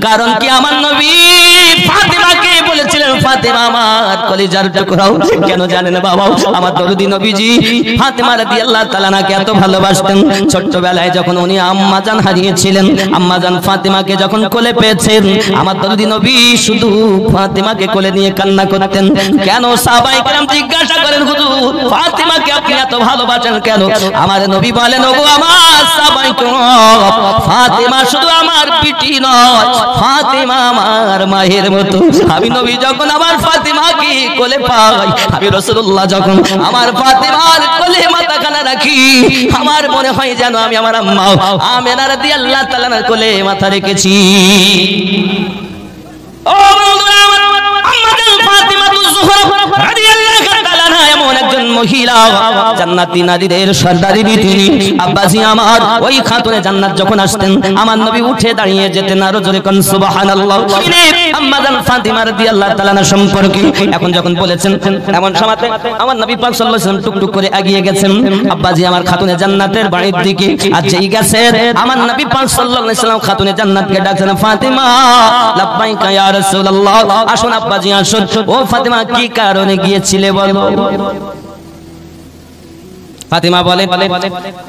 কারণ কি আমার নবী ফাতেমাকে বলেছিলেন ফাতেমা আমার কলিজার টুকরা। কেন জানেন বাবা? আমার দরদি নবীজি ফাতেমা রাদিয়াল্লাহু তাআলা নাকে এত ভালোবাসতেন। ছোট্টবেলায় যখন উনি আম্মা জান হারিয়েছিলেন, আম্মা জান ফাতেমাকে যখন কোলে পেয়েছেন, আমার দরদি নবী শুধু ফাতেমাকে কোলে নিয়ে কান্না করতেন। কেন? সাহাবায়ে কেরাম জিজ্ঞাসা করেন, হুজুর ফাতেমাকে আপনি এত ভালোবাসেন কেন? আমার নবী বলেন, ওগো আমার সাহাবায়ে কেরাম, ফাতেমা শুধু আমার পিটি নয়, ফাতেমা আমার মায়ের মতো। আমি নবী যখন আমার ফাতেমাকে কোলে পাই, আমি রাসূলুল্লাহ যখন আমার ফাতেমার কোলে মাথাখানা রাখি, আমার মনে হয় যেন আমি আমার আম্মা আমেনা রাদিয়াল্লাহু তাআলার কোলে মাথা রেখেছি। ও বন্ধুরা, আম্মা জান ফাতেমাতুজ জোহরা রাদিয়াল্লাহু তাআলা এমন একজন মহিলা, জান্নাতি নারীদের সর্দারিনী তিনি। আব্বাজি আমার ওই খাতুনে জান্নাত যখন আসতেন, আমার নবী উঠে দাঁড়িয়ে যেতেন, আরো জোরে কোন সুবহানাল্লাহ। আম্মা জান ফাতেমা রাদিয়াল্লাহু তাআলা সম্পর্কে এখন যখন বলেছেন, এমন সময়তে আমার নবী পাক সাল্লাল্লাহু আলাইহি ওয়াসাল্লাম টুকটুক করে এগিয়ে গেছেন আব্বাজি আমার খাতুনে জান্নাতের বাড়ির দিকে। আর যেই গেছে আমার নবী পাক সাল্লাল্লাহু আলাইহি ওয়াসাল্লাম খাতুনে জান্নাতকে ডাকছেন, ফাতেমা লাব্বাইকা ইয়া রাসূলুল্লাহ, আসুন আব্বাজি আসুন। ও ফাতেমা কি কারণে গিয়েছিলে বলো? ফাতেমা বলে,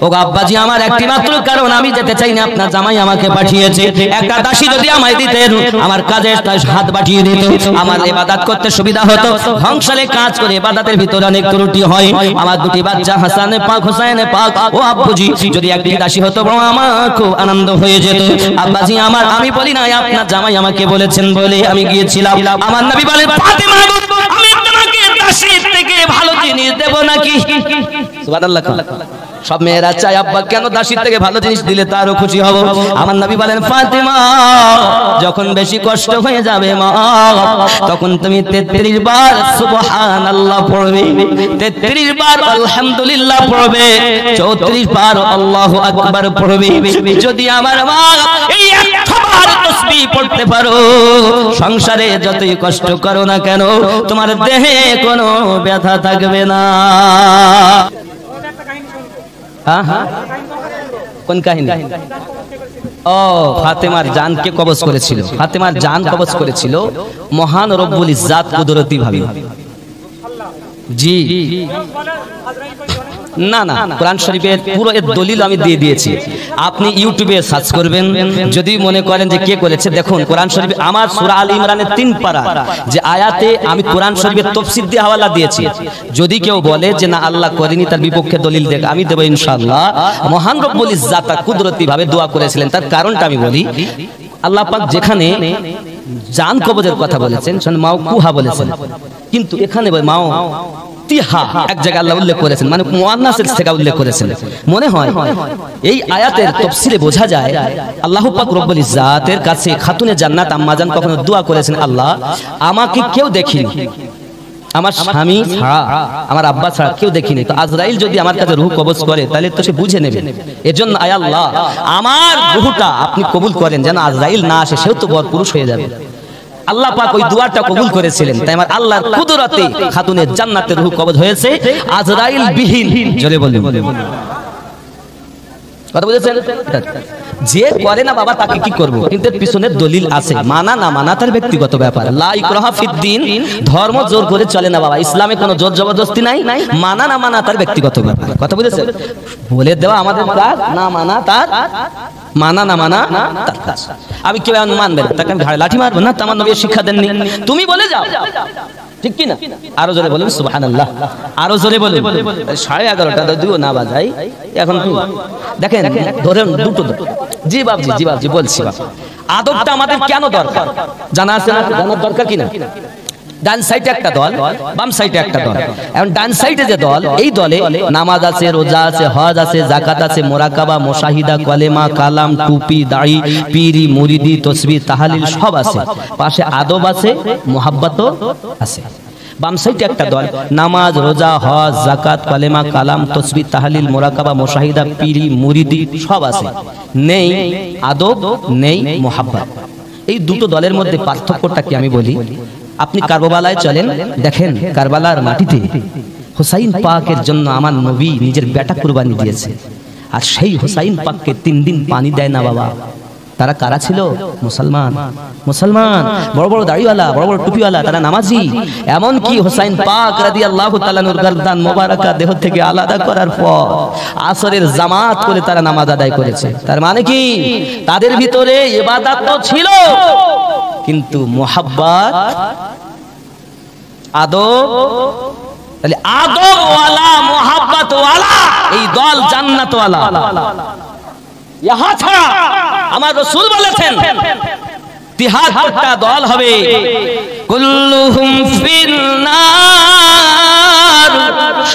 ও আব্বাজি আমার একটি মাত্র কারণ, আমি যেতে চাই না, আপনার জামাই আমাকে পাঠিয়েছে। একটা দাসী যদি আমায় দিতেন, আমার কাজে হাত বাড়িয়ে দিত, আমার ইবাদত করতে সুবিধা হতো। সংসারে কাজ করে ইবাদতের ভিতরে অনেক ত্রুটি হয়। আমার দুটি বাচ্চা হাসানে পাক হোসেনে পাক, ও আব্বুজি যদি একটি দাসী হতো আমার খুব আনন্দ হয়ে যেত। আব্বাজি আমার, আমি বলি না, আপনার জামাই আমাকে বলেছেন বলে আমি গিয়েছিলাম। আমার নবী বলে, ফাতেমা আমি তোমাকে দাসীর থেকে ভালো জিনিস দেব নাকি? সুবহানাল্লাহ। সব মেয়েরা চায় আব্বা কেন দাসীর থেকে ভালো জিনিস দিলে তারও খুশি হব। আমার নবী বলেন, ফাতেমা যখন বেশি কষ্ট হয়ে যাবে মা, তখন তুমি 33 বার সুবহানাল্লাহ পড়বে, 33 বার আলহামদুলিল্লাহ পড়বে, 34 বার আল্লাহু আকবার পড়বে। যদি আমার মা এই 100 বার তাসবিহ পড়তে পারো, সংসারে যতই কষ্ট করো না কেন তোমার দেহে কোনো ব্যথা থাকবে না। কোন কাহিনী? ও ফাতেমার জানকে কবজ করেছিল, ফাতেমার জান কবজ করেছিল মহান রব্বুল ইজ্জাত কুদরতি ভাবে। জি না না, কোরআন শরীফের পুরো এর দলিল আমি দিয়ে দিয়েছি, আপনি ইউটিউবে সার্চ করবেন। যদি মনে করেন যে কে করেছে, দেখুন কোরআন শরীফে আমার সূরা আল ইমরানের 3 পারা যে আয়াতে আমি কোরআন শরীফের তাফসীর দিয়ে হাওয়ালা দিয়েছি। যদি কেউ বলে যে না আল্লাহ করেনি, তার বিপক্ষে দলিল দেখ, আমি দেব ইনশাআল্লাহ। মহান রব্বুল ইজ্জাত কুদরতি ভাবে দোয়া করেছিলেন, তার কারণটা আমি বলি। আল্লাহ পাক যেখানে জান কবজের কথা বলেছেন সেখানে মাওকুহা বলেছেন, কিন্তু এখানে মাও তিহা এক জায়গায় আল্লাহ উল্লেখ করেছেন, মানে মুআন্নাসের থেকে উল্লেখ করেছেন। মনে হয় এই আয়াতের তাফসীরে বোঝা যায় আল্লাহ পাক রব্বুল ইজ্জাতের কাছে খাতুনে জান্নাত আম্মা জান কখনো দোয়া করেছেন, আল্লাহ আমাকে কেউ দেখিনি, আমার স্বামী ছাড়া, আমার আব্বা ছাড়া কেউ দেখিনি, তো আজরাইল যদি আমার কাছে রূহ কবজ করে তাহলে তো সে বুঝে নেবে। এজন্য আয় আল্লাহ আমার রূহটা আপনি কবুল করেন, যেন আজরাইল না আসে, সেও তো বড় পুরুষ হয়ে যাবে। আল্লাহ পাক ওই দুআটা কবুল করেছিলেন, তাই আমার আল্লাহর কুদরতে খাতুনে জান্নাতের রূহ কবজ হয়েছে আজরাইল বিহীন। জোরে বলুন, কথা বুঝেছেন? যে করে না বাবা তাকে কি করব, কিন্তু পিছনের দলিল আছে, মানা না মানা তার ব্যক্তিগত ব্যাপার। লা ইকরাহা ফিদ্দিন, ধর্ম জোর করে চলে না বাবা, ইসলামে কোনো জোর জবরদস্তি নাই, মানা না মানা তার ব্যক্তিগত ব্যাপার। কথা বুঝেছেন? বলে দেওয়া আমাদের কাজ, না মানা তার, মানা না মানা তার কাজ। আমি কেউ মানবে না তাকে আমি ঘাড়ে লাঠি মারবো না, আমার নবী শিক্ষা দেননি, তুমি বলে যাও, ঠিক কি না? আরো জোরে বলুন সুবহানাল্লাহ, আরো জোরে বলুন। 11:30টা দুও না বাজাই এখন। দেখেন ধরেন দুটো, জি বাবজি, জি বাবজি বলছি, আদবটা আমাদের কেন দরকার জানা আছে না? জানার দরকার কিনা? ডান সাইডে একটা দল, বাম সাইডে একটা দল। এখন ডান সাইডে যে দল, এই দলে নামাজ আছে, রোজা আছে, হজ আছে, যাকাত আছে, মুরাকাবা, মুশাহিদা, কলেমা, কালাম, টুপি, দাড়ি, পীরি, মুরিদি, তাসবিহ, তাহলিল সব আছে, পাশে আদব আছে, মুহাব্বতও আছে। বাম সাইডে একটা দল, নামাজ, রোজা, হজ, যাকাত, কলেমা, কালাম, তাসবিহ, তাহলিল, মুরাকাবা, মুশাহিদা, পীরি, মুরিদি সব আছে, নেই আদব, নেই মুহাব্বত। এই দুটো দলের মধ্যে পার্থক্যটা কি আমি বলি। আপনি কারবালায় চলেন, দেখেন কারবালার মাটিতে হুসাইন পাকের জন্য আমার নবী নিজের বেটা কুরবানি দিয়েছে, আর সেই হুসাইন পাককে 3 দিন পানি দেয় না বাবা। তারা কারা ছিল? মুসলমান। মুসলমান, বড় বড় দাড়িওয়ালা, বড় বড় টুপিওয়ালা, তারা নামাজি। এমন কি হুসাইন পাক রাদিয়াল্লাহু তাআলা নূর গর্দান মোবারকা দেহ থেকে আলাদা করার পর আসরের জামাত করে তারা নামাজ আদায় করেছে। তার মানে কি তাদের ভিতরে ইবাদত তো ছিল, কিন্তু মুহাব্বত, আদব, তাহলে আদব ওয়ালা মুহাব্বত ওয়ালা এই দল জান্নাত ওয়ালা। ইহা ছাড়া আমার রাসূল বলেছেন 73টা দল হবে, কুল্লুহুম ফিন্নার,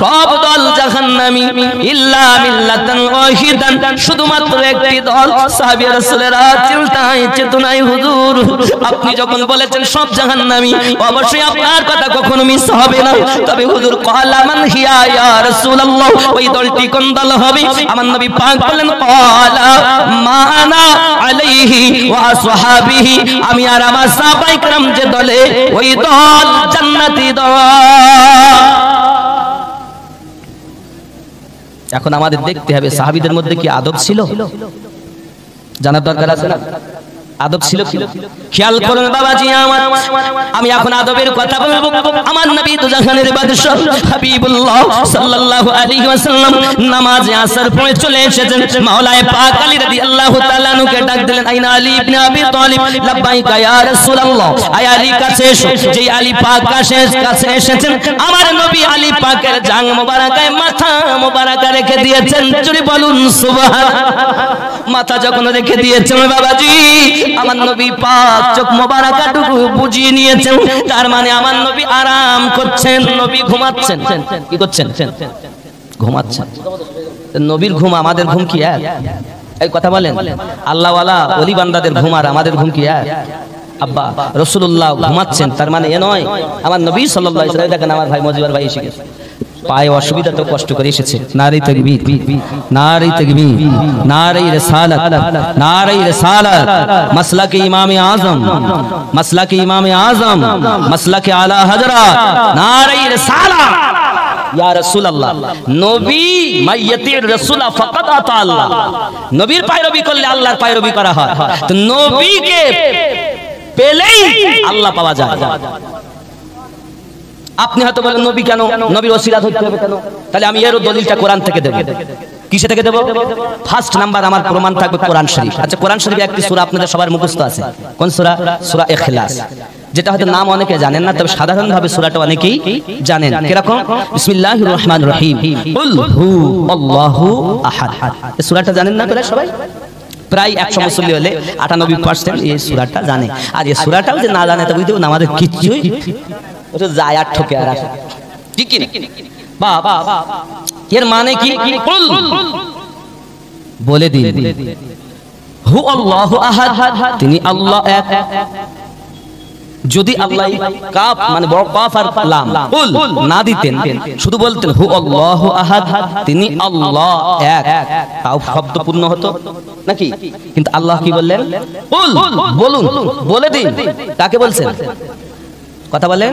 সব দল জাহান্নামী, ইল্লা মিল্লাতান ওয়াহিদান, শুধুমাত্র একটি দল। সাহাবী রাসূলেরা চিন্তায় চেতনায়, হুজুর আপনি যখন বলেছেন সব জাহান্নামী, অবশ্যই আপনার কথা কখনো মিস হবে না। তবে হুজুর ক্বালা মান হিয়া ইয়া রাসূলুল্লাহ, ওই দলটি কোন দল হবে? আমার নবী পাক বলেন ক্বালা মা আনা আলাইহি ওয়া আসহাবিহি, আমি আর আমার সাহাবায়ে کرام যে দলে, ওই দল জান্নাতি দল। এখন আমাদের দেখতে হবে সাহাবীদের মধ্যে কি আদব ছিল, জানার দরকার আছে না? আদব ছিল কি? খেয়াল করুন বাবাজি আমার, আমি এখন আদবের কথা বলবো। আমার নবী দু জাহানের বাদশা হাবিবুল্লাহ সাল্লাল্লাহু আলাইহি ওয়াসাল্লাম নামাজে আসর পড়ে চলে এসেছেন। মাওলায়ে পাক আলী রাদিয়াল্লাহু তাআলা নুকে ডাক দিলেন, আইনা আলী ইবনে আবি তালিব, লাব্বাইকা ইয়া রাসূলুল্লাহ, আয় আলী কাছে এসো। যেই আলী পাক কাছে এসেছেন, আমার নবী আলী পাকের জাং মোবারকায় মাথা মোবারকা রেখে দিয়েছেন। জোরে বলুন সুবহানাল্লাহ। মাথা যখন রেখে দিয়েছেন বাবাজি, আমার নবী পাক চোখ মোবারকাটুকু বুজিয়ে নিয়েছেন। তার মানে আমার নবী আরাম করছেন, নবী ঘুমাচ্ছেন। কি করছেন? ঘুমাচ্ছেন। নবীর ঘুম আমাদের ঘুম কি এক? এই কথা বলেন। আল্লাহ ওয়ালা ওলি বান্দাদের ঘুম আর আমাদের ঘুম কি এক? আব্বা রাসূলুল্লাহ ঘুমাচ্ছেন, তার মানে এ নয় আমার নবী সাল্লাল্লাহু আলাইহি ওয়াসাল্লাম। দেখেন আমার ভাই মজিবর ভাই এসে গেছে, পায়ে অসুবিধা তো কষ্ট করে এসেছে। নারে তাকবীর, নারে তাকবীর, নারে রিসালাত, নারে রিসালাত, মাসলাকে ইমামে আযম, মাসলাকে ইমামে আযম, মাসলাকে আলা হযরত, নারে রিসালাত। ইয়া রাসূলুল্লাহ, নবী মাইয়াতির রাসূল ফাকাত আতা আল্লাহ, নবীর পায়রবি করলে আল্লাহর পায়রবি করা হয়। তো নবীকে পেলেই আল্লাহ পাওয়া যায়। আপনি হয়তো বলেন নবী কেন, নবীর ওসিলা ধরতে হবে কেন? তাহলে আমি এর দলিলটা কোরআন থেকে দেব। কিসে থেকে দেব? ফার্স্ট নাম্বার আমার প্রমাণ থাকবে কোরআন শরীফ। আচ্ছা, কোরআন শরীফে একটি সূরা আপনাদের সবার মুখস্থ আছে। কোন সূরা? সূরা ইখলাস, যেটা হয়তো নাম অনেকে জানেন না, তবে সাধারণভাবে সূরাটা অনেকেই জানেন। কিরকম? বিসমিল্লাহির রহমানির রহিম, কুল হু আল্লাহু আহাদ। এই সূরাটা জানেন না তোরা সবাই? প্রায় 100 মুসল্লি হলে 98% এই সূরাটা জানে। আর এই সূরাটাও যে না জানে, তবে আমাদের কিচ্ছুই ওটা যায় আর ঠকে আর আসে। ঠিক কি? বাবা এর মানে কি? কুল বলে দিন, হু আল্লাহু আহাদ, তিনি আল্লাহ এক। যদি আল্লাহ কাফ মানে বড় কাফ আর লাম কুল না দিতেন, শুধু বলতেন হু আল্লাহু আহাদ, তিনি আল্লাহ এক, তাও শব্দ পূর্ণ হতো নাকি? কিন্তু আল্লাহ কি বললেন? কুল বলুন, বলে দিন। কাকে বলছেন? কথা বলেন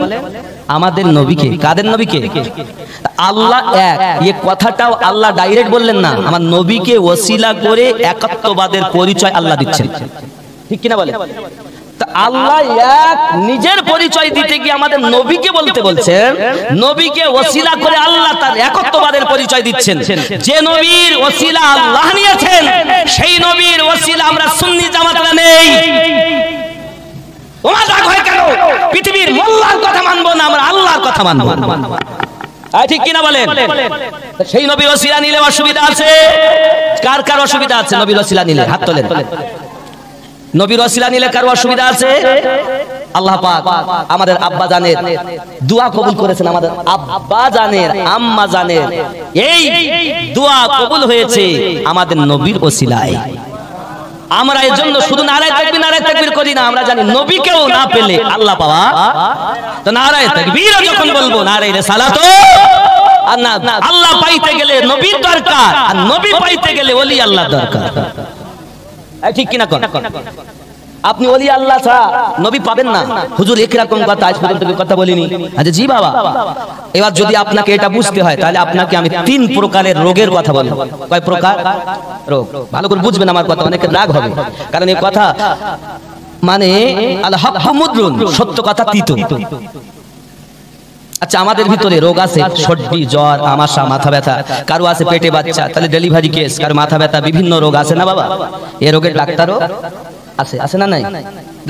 আমাদের নবীকে। কাদের নবীকে? আল্লাহ এক, এই কথাটাও আল্লাহ ডাইরেক্ট বললেন না, আমার নবীকে ওসিলা করে একাত্মবাদের পরিচয় আল্লাহ দিচ্ছেন। ঠিক কিনা বলেন? আল্লাহ এক নিজের পরিচয় দিতে গিয়ে আমাদের নবীকে বলতে বলছেন, নবীকে ওসিলা করে আল্লাহ তার একত্ববাদের পরিচয় দিচ্ছেন। যে নবীর ওসিলা আল্লাহ নিয়েছেন, সেই নবীর ওসিলা আমরা সুন্নি জামাতরা নেই। তোমার রাগ হয় কেন? পৃথিবীর মোল্লার কথা মানবো না, আমরা আল্লাহর কথা মানবো। ঠিক কিনা বলেন? সেই নবীর ওসিলা নিলে অসুবিধা আছে? কার কার অসুবিধা আছে নবীর ওসিলা নিলে? হাত তোলেন। নবীর ওসিলা নিলে কার অসুবিধা আছে? আল্লাহ পাক আমাদের আব্বা জানের দোয়া কবুল করেছেন, আমাদের আব্বা জানের, আম্মা জানের এই দোয়া কবুল হয়েছে আমাদের নবীর ওসিলায়। আমরা এর জন্য শুধু নারায়ে তাকবীর নারায়ে তাকবীর করি না, আমরা জানি নবীকেও না পেলে আল্লাহ পাওয়া। তো নারায়ে তাকবীর যখন বলবো, নারায়ে রিসালাত, আর না আল্লাহ পাইতে গেলে নবীর দরকার, আর নবী পাইতে গেলে ওলি আল্লাহ দরকার। ঠিক কিনা? আপনি ওলি আল্লাহ ছাড়া নবী পাবেন না। হুজুর একরকম কথা আজ পর্যন্ত কথা বলিনি। আচ্ছা জি বাবা, এবার যদি আপনাকে এটা বুঝতে হয় তাহলে আপনাকে আমি 3 প্রকারের রোগের কথা বলবো। কয় প্রকার রোগ? ভালো করে বুঝবেন আমার কথা, অনেকে রাগ হবে, কারণ এই কথা মানে আল হাক্কু মুদরুন, সত্য কথা তিতো। আচ্ছা, আমাদের ভিতরে রোগ আছে, সর্দি, জ্বর, আমাশা, মাথা ব্যথা, কারো আছে পেটে বাচ্চা, তাহলে ডেলিভারি কেস, কারো মাথা ব্যথা, বিভিন্ন রোগ আছে না বাবা? এই রোগের ডাক্তারও আছে, আছে না নাই?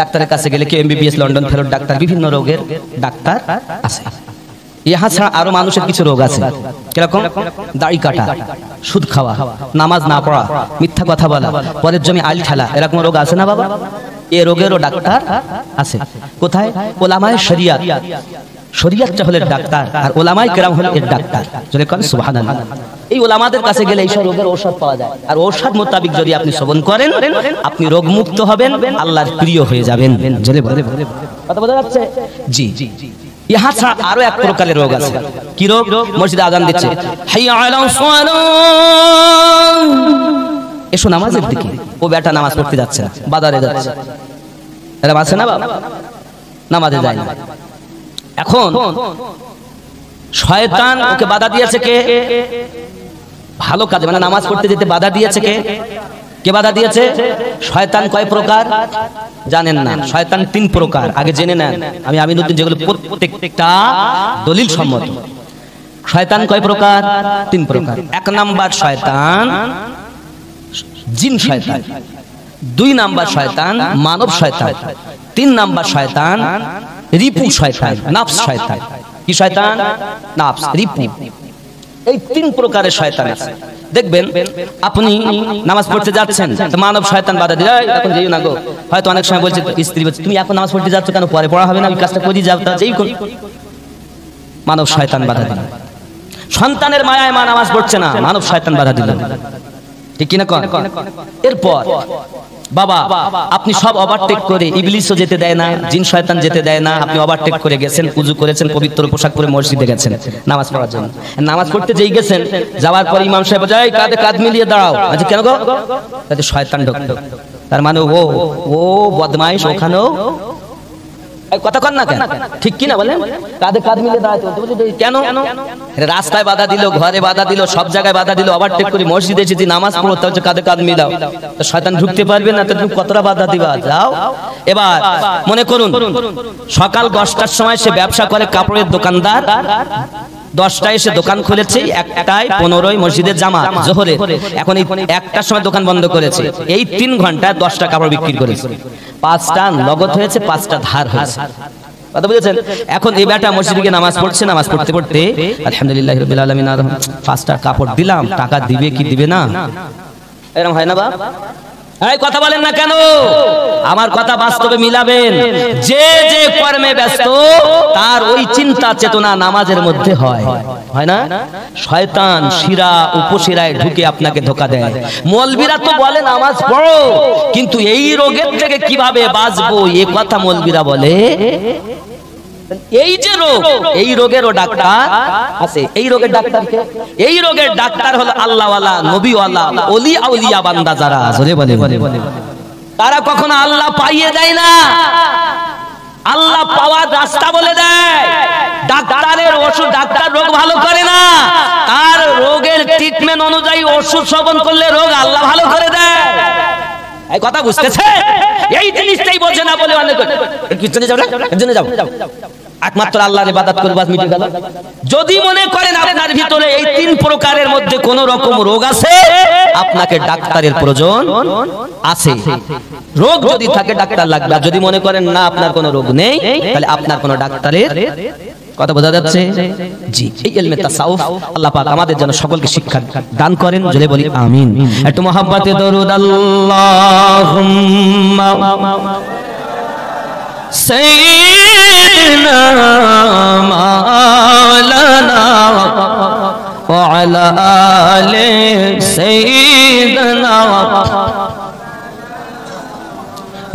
ডাক্তারের কাছে গেলে কি এমবিবিএস লন্ডন ফেরত ডাক্তার, বিভিন্ন রোগের ডাক্তার আছে। ইহা ছাড়া আরো মানুষের কিছু রোগ আছে। কিরকম? দাড়ি কাটা, সুদ খাওয়া, নামাজ না পড়া, মিথ্যা কথা বলা, পরের জমি আল ঠেলা, এরকম রোগ আছে না বাবা? এই রোগেরও ডাক্তার আছে। কোথায়? ওলামায়ে শরিয়াত। শরিয়াতটা হলো ডাক্তার আর ওলামায়ে কেরাম হলো এর ডাক্তার। জোরে বলেন সুবহানাল্লাহ। এই ওলামাদের কাছে গেলে এইসব রোগের ঔষধ পাওয়া যায়, আর ঔষধ মোতাবেক যদি আপনি সেবন করেন আপনি রোগ মুক্ত হবেন, আল্লাহর প্রিয় হয়ে যাবেন। জোরে বলেন, কথা বোঝা যাচ্ছে? জি। ইহা ছাড়া আরো এক প্রকারের রোগ আছে। কি রোগ? মসজিদে আযান দিচ্ছে, হাইয়া আলাস সালাহ, এসো নামাজের দিকে। ও বেটা নামাজ পড়তে যাচ্ছে না, বাজারে যাচ্ছে, এরা আছে না বাবা? নামাজে যায় না। এখন শয়তান ওকে বাধা দিয়েছে কে? ভালো কাজে, মানে নামাজ পড়তে যেতে বাধা দিয়েছে কে? কে বাধা দিয়েছে? শয়তান কয় প্রকার জানেন না? শয়তান 3 প্রকার, আগে জেনে নেন। আমি আমিনুদ্দিন যেগুলো প্রত্যেকটা দলিল সম্মত। শয়তান কয় প্রকার? 3 প্রকার। 1 নাম্বার শয়তান জিন শয়তান, 2 নাম্বার শয়তান মানব শয়তান, 3 নাম্বার শয়তান রিপু শয়তান, নফস শয়তান। কি শয়তান? নফস, রিপু। এই 3 প্রকারের শয়তান আছে। দেখবেন আপনি নামাজ পড়তে যাচ্ছেন, মানব শয়তান বাধা দিল, এখন যেও না গো। হয়তো অনেক সময় বলছে স্ত্রী বলছে, তুমি এখন নামাজ পড়তে যাচ্ছ কেন? পরে পড়া হবে না, আমি কাজটা করি যাও, তা যেই করি। মানব শয়তান বাধা দিল। সন্তানের মায়ায় মা নামাজ পড়ছে না, মানব শয়তান বাধা দিল। ঠিক কি না? এরপর বাবা আপনি সব ওভারটেক করে, ইবলিসও যেতে দেয় না, জিন শয়তান যেতে দেয় না, আপনি ওভারটেক করে গেছেন, ওযু করেছেন, পবিত্র পোশাক পরে মসজিদে গেছেন নামাজ পড়ার জন্য। নামাজ পড়তে যেই গেছেন, যাওয়ার পর ইমাম সাহেব বলে, এই কাঁধে কাঁধ মিলিয়ে দাঁড়াও। আচ্ছা কেন গো? তাতে শয়তান ঢুকলো। তার মানে ও বদমাইশ ওখানেও কথা কন না কেন? ঠিক কি না বলেন? কাঁধে কাঁধ মিলিয়ে দাঁড়াতে কেন? রাস্তায় বাধা দিল, ঘরে বাধা দিল, সব জায়গায় বাধা দিল, ওভারটেক করে মসজিদে এসে নামাজ পড়তে হচ্ছে, কাঁধে কাঁধ মিলাও। তো শয়তান ঢুকতে পারবে না, তো তুমি কতটা বাধা দিবা? যাও। এবার মনে করুন সকাল 10টার সময় সে ব্যবসা করে, কাপড়ের দোকানদার, 10টায় এসে দোকান খুলেছে, 1টায় 15 মসজিদের জামাত জোহরে, এখন এই 1টার সময় দোকান বন্ধ করেছে। এই 3 ঘন্টায় 10টা কাপড় বিক্রি করেছে, 5টা নগদ হয়েছে, 5টা ধার হয়েছে। কথা বুঝেছেন? এখন এই বেটা মসজিদে গিয়ে নামাজ পড়ছে, নামাজ পড়তে পড়তে আলহামদুলিল্লাহি রাব্বিল আলামিন, 5টা কাপড় দিলাম, টাকা দিবে কি দিবে না, এরকম হয় না বাপ? এই কথা বলেন না কেন? আমার কথা বাস্তবে মিলাবেন। যে যে কর্মে ব্যস্ত তার ওই চিন্তা চেতনা নামাজের মধ্যে হয়, হয় না? শয়তান শিরা উপশিরায় ঢুকে আপনাকে ধোঁকা দেয়। মৌলবীরা তো বলে নামাজ পড়ো, কিন্তু এই রোগের থেকে কিভাবে বাঁচবো এ কথা মৌলবীরা বলে। এই যে রোগ, এই রোগেরও ডাক্তার আছে। এই রোগের ডাক্তার কে? এই রোগের ডাক্তার হলো আল্লাহওয়ালা, নবীওয়ালা, ওলি আউলিয়া বান্দা যারা জোরে বলে, তারা কখনো আল্লাহ পাইয়ে দেয় না, আল্লাহ পাওয়ার রাস্তা বলে দেয়। ডাক্তারের ওষুধ, ডাক্তার রোগ ভালো করে না, তার রোগের ট্রিটমেন্ট অনুযায়ী ওষুধ সেবন করলে রোগ আল্লাহ ভালো করে দেয়। এই কথা বুঝতেছে? এই জিনিসটাই বোঝে না বলে অনেক পিছনে যাও না, পিছনে যাও, একমাত্র আল্লাহর ইবাদত করব, বাস মিটে গেল। যদি মনে করেন আপনার ভিতরে এই 3 প্রকারের মধ্যে কোন রকম রোগ আছে, আপনাকে ডাক্তারের প্রয়োজন আছে। রোগ যদি থাকে ডাক্তার লাগবে, আর যদি মনে করেন না আপনার কোনো রোগ নেই, তাহলে আপনার কোনো ডাক্তারের কথা বোঝা যাচ্ছে? জি। এই ইলমে তাসাউফ আল্লাহ পাক আমাদের জন্য সকলকে শিক্ষা দান করেন, জোরে বলি আমিন। একটু মহব্বতে দরুদ আল্লাহুম্মা সাইয়্যিদিনা মাওলানা ওয়া আলা আলি সাইয়্যিদিনা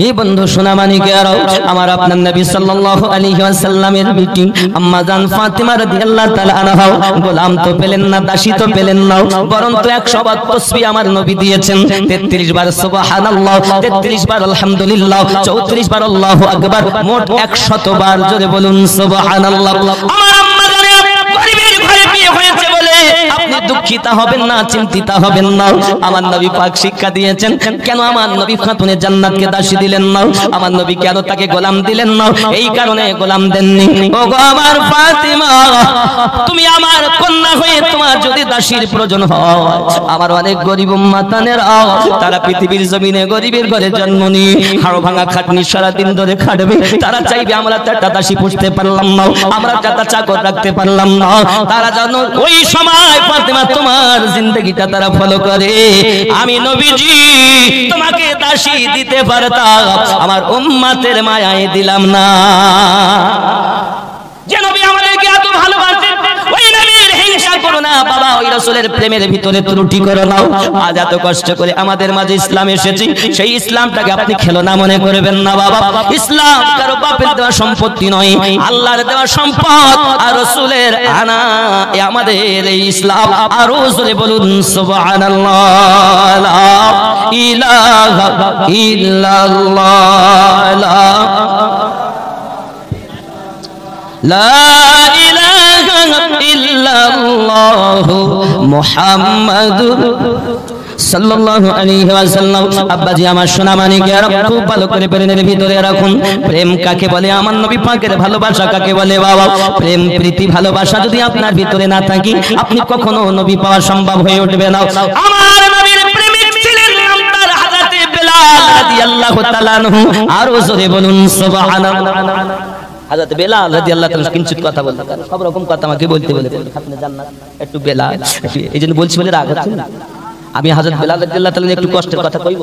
এই বন্ধু সোনামানিকেরাও, আমার আপনার নবী সাল্লাল্লাহু আলাইহি ওয়াসাল্লামের বিটি আম্মা জান ফাতিমা রাদিয়াল্লাহু তাআলা আনহা গোলাম তো পেলেন না, দাসী তো পেলেন না, বরং তো 100 বার তাসবিহ আমার নবী দিয়েছেন, 33 বার সুবহানাল্লাহ, 33 বার আলহামদুলিল্লাহ, 34 বার আল্লাহু আকবার, মোট 100 বার জোরে বলুন সুবহানাল্লাহ। আমার আম্মা জান গরিবের ঘরে বিয়ে হয়েছে বলে আপনি দুঃখিত হবেন না, চিন্তিত হবেন না। আমার নবী পাক শিক্ষা দিয়েছেন, কেন আমার নবী খাতুনে জান্নাতকে দাসী দিলেন না, আমার নবী কেন তাকে গোলাম দিলেন না, এই কারণে গোলাম দেননি। ওগো আমার ফাতিমা, তুমি আমার কন্যা হয়ে তোমার যদি দাসীর প্রয়োজন হয়, আমার অনেক গরিব উম্মাতানেরা তারা পৃথিবীর জমিনে গরিবের ঘরে জন্ম নিয়ে হাড় ভাঙা খাটনি সারা দিন ধরে খাটবে, তারা চাইবে আমরা তো একটা দাসী পুষতে পারলাম না, আমরা একটা চাকর রাখতে পারলাম না, তারা জানো ওই সময় ফাতিমা তোমার জিন্দেগিটা তারা ফলো করে। আমি নবীজি তোমাকে দাসী দিতে পারতাম, আমার উম্মতের মায়ায় দিলাম না। যে নবী আমাদেরকে এত ভালোবাসেন, ওই নবীর হিংসা করো না বাবা, ওই রাসূলের প্রেমের ভিতরে ত্রুটি করো না। আজ এত কষ্ট করে আমাদের মাঝে ইসলাম এসেছে, সেই ইসলামটাকে আপনি খেলনা মনে করবেন না বাবা। ইসলাম কারো বাপের দেওয়া সম্পত্তি নয়, আল্লাহর দেওয়া সম্পদ, আর রাসূলের আনা আমাদের এই ইসলাম। আর জোরে বলুন সুবহানাল্লাহ, লা ইলাহা ইল্লাল্লাহ, লা ইলাহা ইল্লাল্লাহু মুহাম্মাদুর সাল্লাল্লাহু আলাইহি ওয়াসাল্লাম। আব্বাজি আমার সোনা মানিকেরা খুব ভালো করে প্রেমের ভিতরে রাখুন। প্রেম কাকে বলে? আমার নবী পাকের ভালোবাসা কাকে বলে বাবা? প্রেম প্রীতি ভালোবাসা যদি আপনার ভিতরে না থাকে, আপনি কখনো নবী পাওয়া সম্ভব হয়ে উঠবে না। আমার নবীর প্রেমিক ছিলেন আপনার হযরতে বেলাল রাদিয়াল্লাহু তাআলা আনহু। আর জোরে বলুন সুবহানাল্লাহ। হযরত বেলাল রাদিয়াল্লাহু তাআলা কিঞ্চিত কথা বলতেন, সব রকম কথা আমাকে বলতে বলে আপনি জান্নাত একটু বেলাল, এইজন্য বলছি বলে রাগ হচ্ছে না। আমি হযরত বেলাল রাদিয়াল্লাহু তাআলা একটু কষ্টের কথা কইব,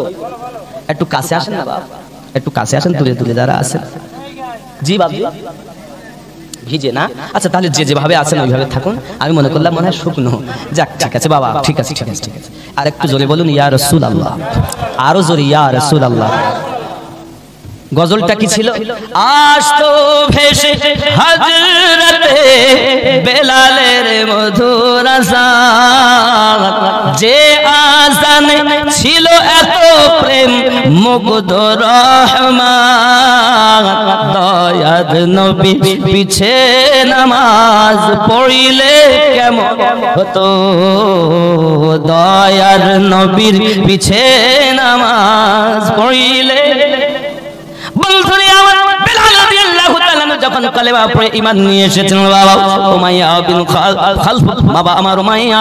একটু কাছে আসেন না বাবা, একটু কাছে আসেন, দূরে দূরে যারা আছেন। জি বাবু ভিজে না? আচ্ছা তাহলে যে যেভাবে আছেন ওইভাবে থাকুন। আমি মনে করলাম মনে হয় শুকনো। যাক ঠিক আছে বাবা, ঠিক আছে ঠিক আছে ঠিক আছে। আর একটু জোরে বলুন ইয়া রাসূলুল্লাহ, আরো জোরে ইয়া রাসূলুল্লাহ। গজলটা কি ছিল? আজ তো ভেসে হযরতে বেলালের মধুর আযান, যে আযানে ছিল এত প্রেম মুগ্ধ রহমান, দয়ার নবী পিছে নামাজ পড়িলে কেমন হতো, দয়ার নবীর পিছে নামাজ পড়িলে। বন্ধুরে আমার বেলাল রাদিয়াল্লাহু তাআলা যখন কালেমা পড়ে ঈমান নিয়ে এসেছেন বাবা, উমাইয়া বিন খালফ, বাবা আমার উমাইয়া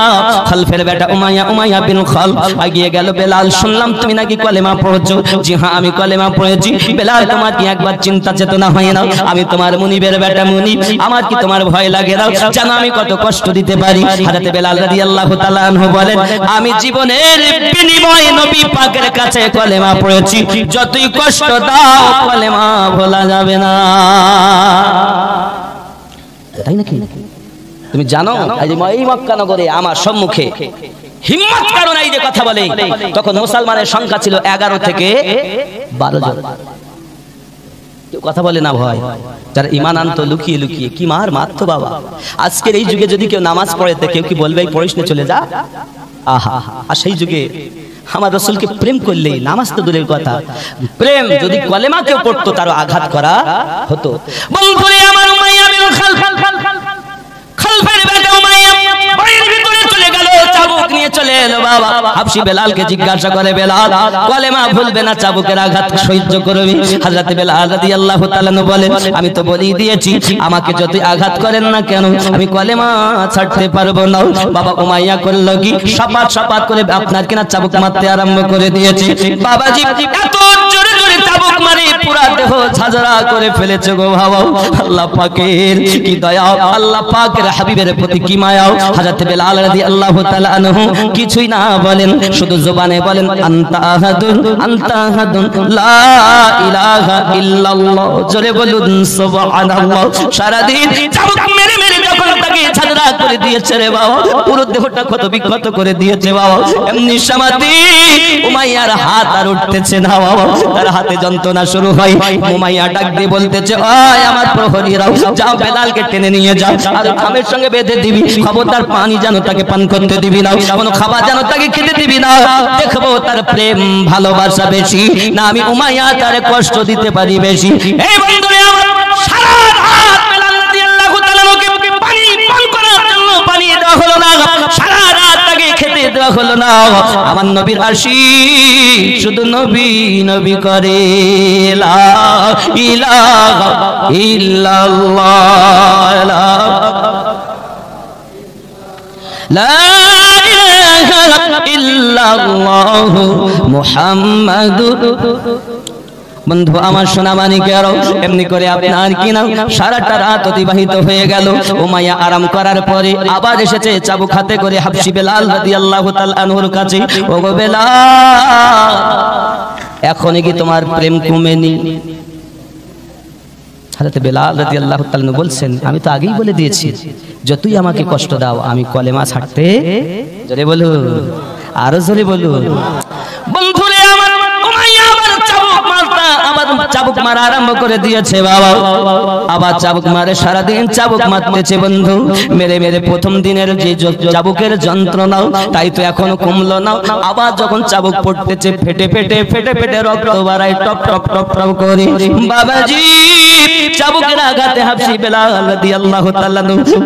খালফের বেটা উমাইয়া বিন খালফ এগিয়ে গেল। বেলাল শুনলাম তুমি নাকি কালেমা পড়ছো। জি হ্যাঁ আমি কালেমা পড়েছি। বেলাল তোমার কি একবার চিন্তা চেতনা হয় না? আমি তোমার মুনিবের বেটা মুনিব, আমার কি তোমার ভয় লাগে না? জানো আমি কত কষ্ট দিতে পারি। হযরত বেলাল রাদিয়াল্লাহু তাআলা আনহু বলেন, আমি জীবনের বিনিময়ে নবী পাকের কাছে কালেমা পড়েছি, যতই কষ্ট দাও কালেমা ভোলা যাবে না। তাই নাকি? তুমি জানো এই মক্কা নগরে আমার সম্মুখে হিম্মত কারণ এই যে কথা বলে, তখন মুসলমানের সংখ্যা ছিল 11 থেকে 12 জন। কেউ কথা বলে না ভয়, যারা ঈমান আনতো লুকিয়ে লুকিয়ে, কি মার মারতো বাবা। আজকের এই যুগে যদি কেউ নামাজ পড়ে তো কেউ কি বলবে এই পড়িস না চলে যা? আহা, আর সেই যুগে আমার রাসূলকে প্রেম করলেই নামাজ তো দূরের কথা, প্রেম যদি কলেমা কেউ পড়তো তারও আঘাত করা হতো। বন্ধুরে আমার উমাইয়া বিন খালফের বেটা উমাইয়া বাড়ির ভিতরে চলে গেল, চাবুক নিয়ে চলে এলো বাবা। হাবশী বেলালকে জিজ্ঞাসা করে, বেলাল কলেমা ভুলবে না, চাবুকের আঘাত সহ্য করবি? হযরত বেলাল রাদিয়াল্লাহু তাআলা বলেন, আমি তো বলেই দিয়েছি আমাকে যতই আঘাত করেন না কেন আমি কলেমা ছাড়তে পারবো না। বাবা উমাইয়া করলো কি, সপাত সপাত করে আপনার কিনা চাবুক মারতে আরম্ভ করে দিয়েছে। বাবাজি এত জোরে জোরে চাবুক মারে পুরা দেহ ঝাঁঝরা করে ফেলেছে গো বাবা। আল্লাহ পাকের কি দয়া, আল্লাহ পাকের হাবিবের প্রতি কি মায়া। হযরত বেলাল রাদিয়াল্লাহু তাআলা আনহু কিছুই না বলেন, শুধু জবানে বলেন আনতা আহাদুন আনতা আহাদুন লা ইলাহা ইল্লাল্লাহ। জোরে বলুন সুবহানাল্লাহ। সারা দিন চাবুক মেরে মেরে যখন দেহটাকে ঝাঁঝরা করে দিয়েছে রে বাবা, পুরো দেহটা ক্ষত বিক্ষত করে দিয়েছে বাবা। এমনি সমাধি উমাইয়ার হাত আর উঠতেছে না বাবা, তার হাতে যন্ত্রণা শুরু হয়। উমাইয়া ডাক দিয়ে বলতেছে, ওই আমার প্রহরীরাও, যাও বেলালকে টেনে নিয়ে যাও, আর খামের সঙ্গে বেঁধে দিবি, খবরদার পানি যেন তাকে পান করতে দিবি না, কোনো খাবার যেন তাকে খেতে দিবি না। দেখবো তার প্রেম ভালোবাসা বেশি না আমি উমাইয়া তার কষ্ট দিতে পারি বেশি। এই বন্ধুরে আমার সারা রাত বেলাল রাদিয়াল্লাহু তাআলা কে পানি পান করার জন্য পানি দেওয়া হলো না, সারা রাত তাকে খেতে দেওয়া হলো না। আমার নবীর আশিক শুধু নবী নবী করে, লা ইলাহা ইল্লাল্লাহ, লা ইলাহা ইল্লাল্লাহ মুহাম্মাদুর। বন্ধু আমার সোনা মানিকেরও এমনি করে আপনার কি নাম সারাটা রাত অতিবাহিত হয়ে গেল। উমাইয়া আরাম করার পরে আবার এসেছে চাবুক হাতে করে হাবশী বেলাল রাদিয়াল্লাহু তাআলা আনহুর কাছে। ওগো বেলাল, এখন কি তোমার প্রেম কমেনি? হযরত বেলাল রাদিয়াল্লাহু তাআলা আনহু বলছেন, আমি তো আগেই বলে দিয়েছি যতই আমাকে কষ্ট দাও আমি কলেমা ছাড়তে, জোরে বলো, আরো জোরে বলো। বন্ধুরে আমার উমাইয়া আবার চাবুক মারা আরম্ভ করে দিয়েছে বাবা, আবার চাবুক মারে সারাদিন চাবুক মারতেছে বন্ধু। মেরে মেরে প্রথম দিনের যে চাবুকের যন্ত্রণা তাই তো এখনো কমলো না। আবার যখন চাবুক পড়তেছে ফেটে ফেটে ফেটে ফেটে রক্ত বাড়ায় টপ টপ টপ টপ করে। বাবাজি চাবুকের আঘাতে হাবশী বেলাল রাদিয়াল্লাহু তাআলা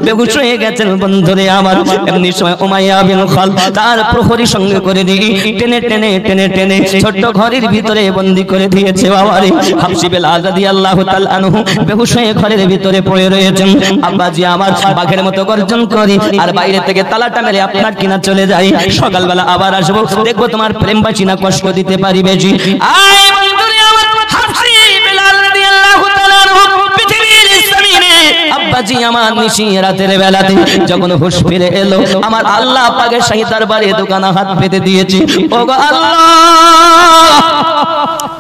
বেহুশ হয়ে গেছেন বন্ধুরে আমার। এমনি সময় উমাইয়া বিন খালদ তার প্রহরী সঙ্গে করে দিয়ে টেনে টেনে টেনে টেনে ছোট্ট ঘরের ভিতরে বন্দী করে দিয়েছে বাবারে। হাবশী বেলাল রাদিয়াল্লাহু তাআলা আনহু বেহুশ হয়ে ঘরের ভিতরে পড়ে রয়েছেন। আব্বাজি আমার বাঘের মতো গর্জন করি আর বাইরে থেকে তালাটা মেরে আপনার কিনা চলে যাই, সকালবেলা আবার আসবো, দেখবো তোমার প্রেম বাঁচি না কষ্ট দিতে পারি বেশি। আয় বন্ধুরে আমার হাবশী বেলাল রাদিয়াল্লাহু তাআলা আনহু পৃথিবীর জমিনে আব্বাজি আমার নিশি রাতের বেলাতে যখন হুঁশ ফিরে এলো, আমার আল্লাহ পাকের শাহী দরবারে দোকানা হাত পেতে দিয়েছি। ওগো আল্লাহ,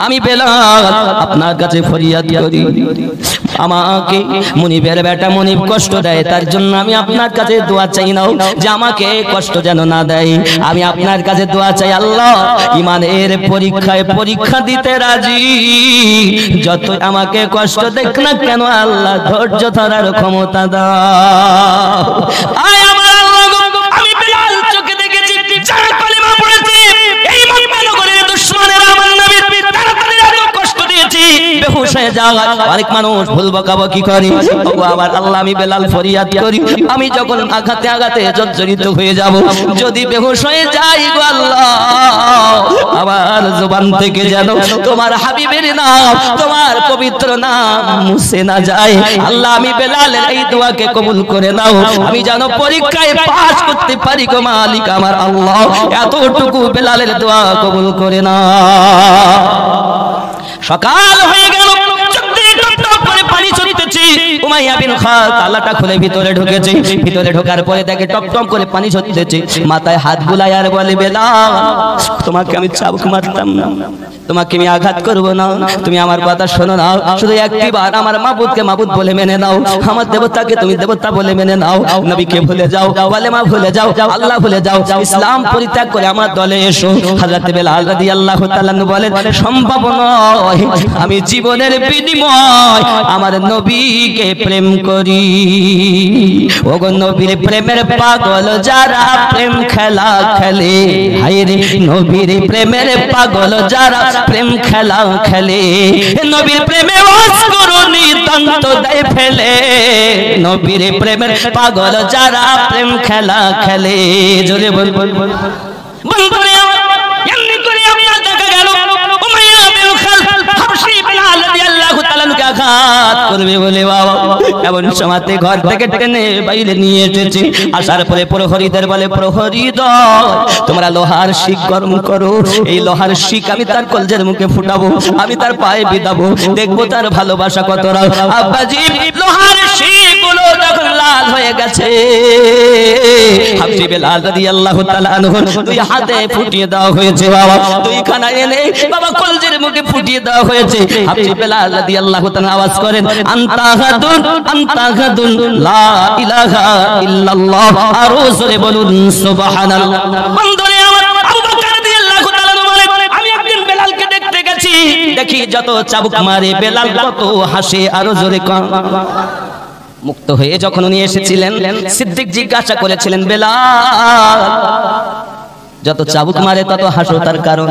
আমি বেলাল আপনার কাছে ফরিয়াদ করি, আমাকে মুনিবের বেটা মুনিব কষ্ট দেয়, তার জন্য আমি আপনার কাছে দোয়া চাই না যে আমাকে কষ্ট যেন না দেয়। আমি আপনার কাছে দোয়া চাই, আল্লাহ ইমানের পরীক্ষায় পরীক্ষা দিতে রাজি, যত আমাকে কষ্ট দেখ না কেন আল্লাহ ধৈর্য ধরার ক্ষমতা দাও। আয় আমার আল্লাহ, আমি বেলাল চোখে দেখেছি যারা কলেমা পড়েছে এই মক্কানগরের দুশমনেরা আমার নবীর তাড়াতাড়ি এত কষ্ট দিয়েছি বেহুশ হয়ে যাওয়া। অনেক মানুষ ভুল বকাবকি করে, ওগো আমার আল্লাহ আমি বেলাল ফরিয়াদ করি, আমি যখন আঘাতে আঘাতে জর্জরিত হয়ে যাব, যদি বেহুশ হয়ে যাই গো আল্লাহ, আমার জবান থেকে যেন তোমার হাবিবের নাম, তোমার পবিত্র নাম মুছে না যায়। আল্লাহ আমি বেলালের এই দোয়াকে কবুল করে নাও, আমি যেন পরীক্ষায় পাস করতে পারি গো মালিক আমার আল্লাহ, এতটুকু বেলালের দোয়া কবুল করে নাও। সকাল হয়ে গেল, পানি চড়িতেছি। উমাইয়া বিন খালদ তালাটা খুলে ভিতরে ঢুকেছে, ভিতরে ঢোকার পরে দেখে টপ টপ করে পানি ঝরতেছে, মাথায় হাত বুলায় আর বলে, বেলাল তোমাকে আমি চাবুক মারতাম না, তোমাকে আমি আঘাত করবো না, তুমি আমার কথা শোনো না, শুধু একটিবার আমার মাবুদকে মাবুদ বলে মেনে নাও, আমার দেবতাকে তুমি দেবতা বলে মেনে নাও, নবীকে ভুলে যাও, কালেমা ভুলে যাও, আল্লাহ ভুলে যাও, ইসলাম পরিত্যাগ করে আমার দলে এসো। হযরত বেলাল রাদিয়াল্লাহু তাআলা বলেন, সম্ভব নয়, আমি জীবনের বিনিময় আমার নবীকে প্রেম করি। ওগো নবীর প্রেমের পাগল যারা প্রেম খেলা খেলে, হায় রে নবীর প্রেমের পাগল যারা প্রেম খেলা খেলে, নবীর প্রেমে অস্করণী দন্ত দেয় ফেলে, নবীর প্রেমের পাগল যারা প্রেম খেলা খেলে। জোরে বল বল বল বন্ধুরে এমনি করে আপনার দেখা গেল উমাইয়া বিন খালদ হাবশী বেলাল রাদিয়াল্লাহু তাআলা কে আঘাত করবে বলে বাবা এমন সময়তে ঘর থেকে টেনে বাইরে নিয়ে এসেছে। আসার পরে প্রহরীদের বলে, প্রহরী দল তোমরা লোহার শিক গরম করো, এই লোহার শিক আমি তার কলজের মুখে ফুটাবো, আমি তার পায়ে বিধাবো, দেখবো তার ভালোবাসা কতটা। আব্বাজি লোহার শিক গুলো যখন লাল হয়ে গেছে, হাবশী বেলাল রাদিয়াল্লাহু তাআলা আনহু দুই হাতে ফুটিয়ে দেওয়া হয়েছে বাবা, দুই খানা এনে বাবা কলজের মুখে ফুটিয়ে দেওয়া হয়েছে। হাবশী বেলাল রাদিয়াল্লাহু তাআলা আওয়াজ করেন আনতাহাদুন লা ইলাহা ইল্লাল্লাহ, আরো জোরে বলুন সুবহানাল্লাহ। বন্ধুরে আমার, আবু বকর রাদিয়াল্লাহু তাআলা বলেন, আমি একদিন বেলালকে দেখতে গেছি, দেখি যত চাবুক মারে বেলাল কত হাসে, আরো জোরে কর। মুক্ত হয়ে যখন উনি এসেছিলেন, সিদ্দিক জিজ্ঞাসা করেছিলেন, বেলাল যত চাবুক মারে তত হাসো, তার কারণ?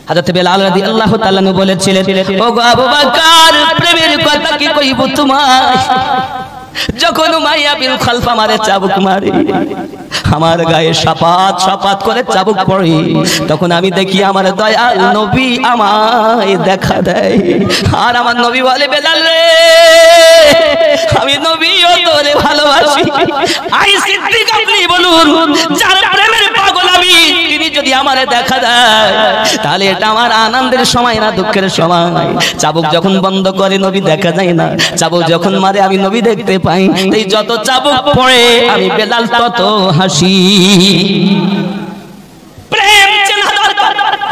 হযরত বেলাল রাদিয়াল্লাহু তাআলা বলেছিলেন, ও গো আবু বকর, প্রেমের কথা কি কইব তোমায়, যখন উমাইয়া বিন খালফ আমারে চাবুক মারে, আমার গায়ে সাপাত সাপাত করে চাবুক পড়ে, তখন আমি দেখি আমার দয়াল নবী আমায় দেখা দেয়, আর আমার নবী বলে, বেলাল রে, আমি নবীও তোরে ভালোবাসি। আই সিদ্দিক, আপনি বলুন, যার প্রেমের পাগল আমি, তিনি যদি আমারে দেখা দেয়, তাহলে এটা আমার আনন্দের সময় না দুঃখের সময়? চাবুক যখন বন্ধ করে নবী দেখা যায় না, চাবুক যখন মারে আমি নবী দেখতে পাই, এই যত চাবুক পড়ে আমি বেলাল তত হাসি। প্রেম চেনা দরকার,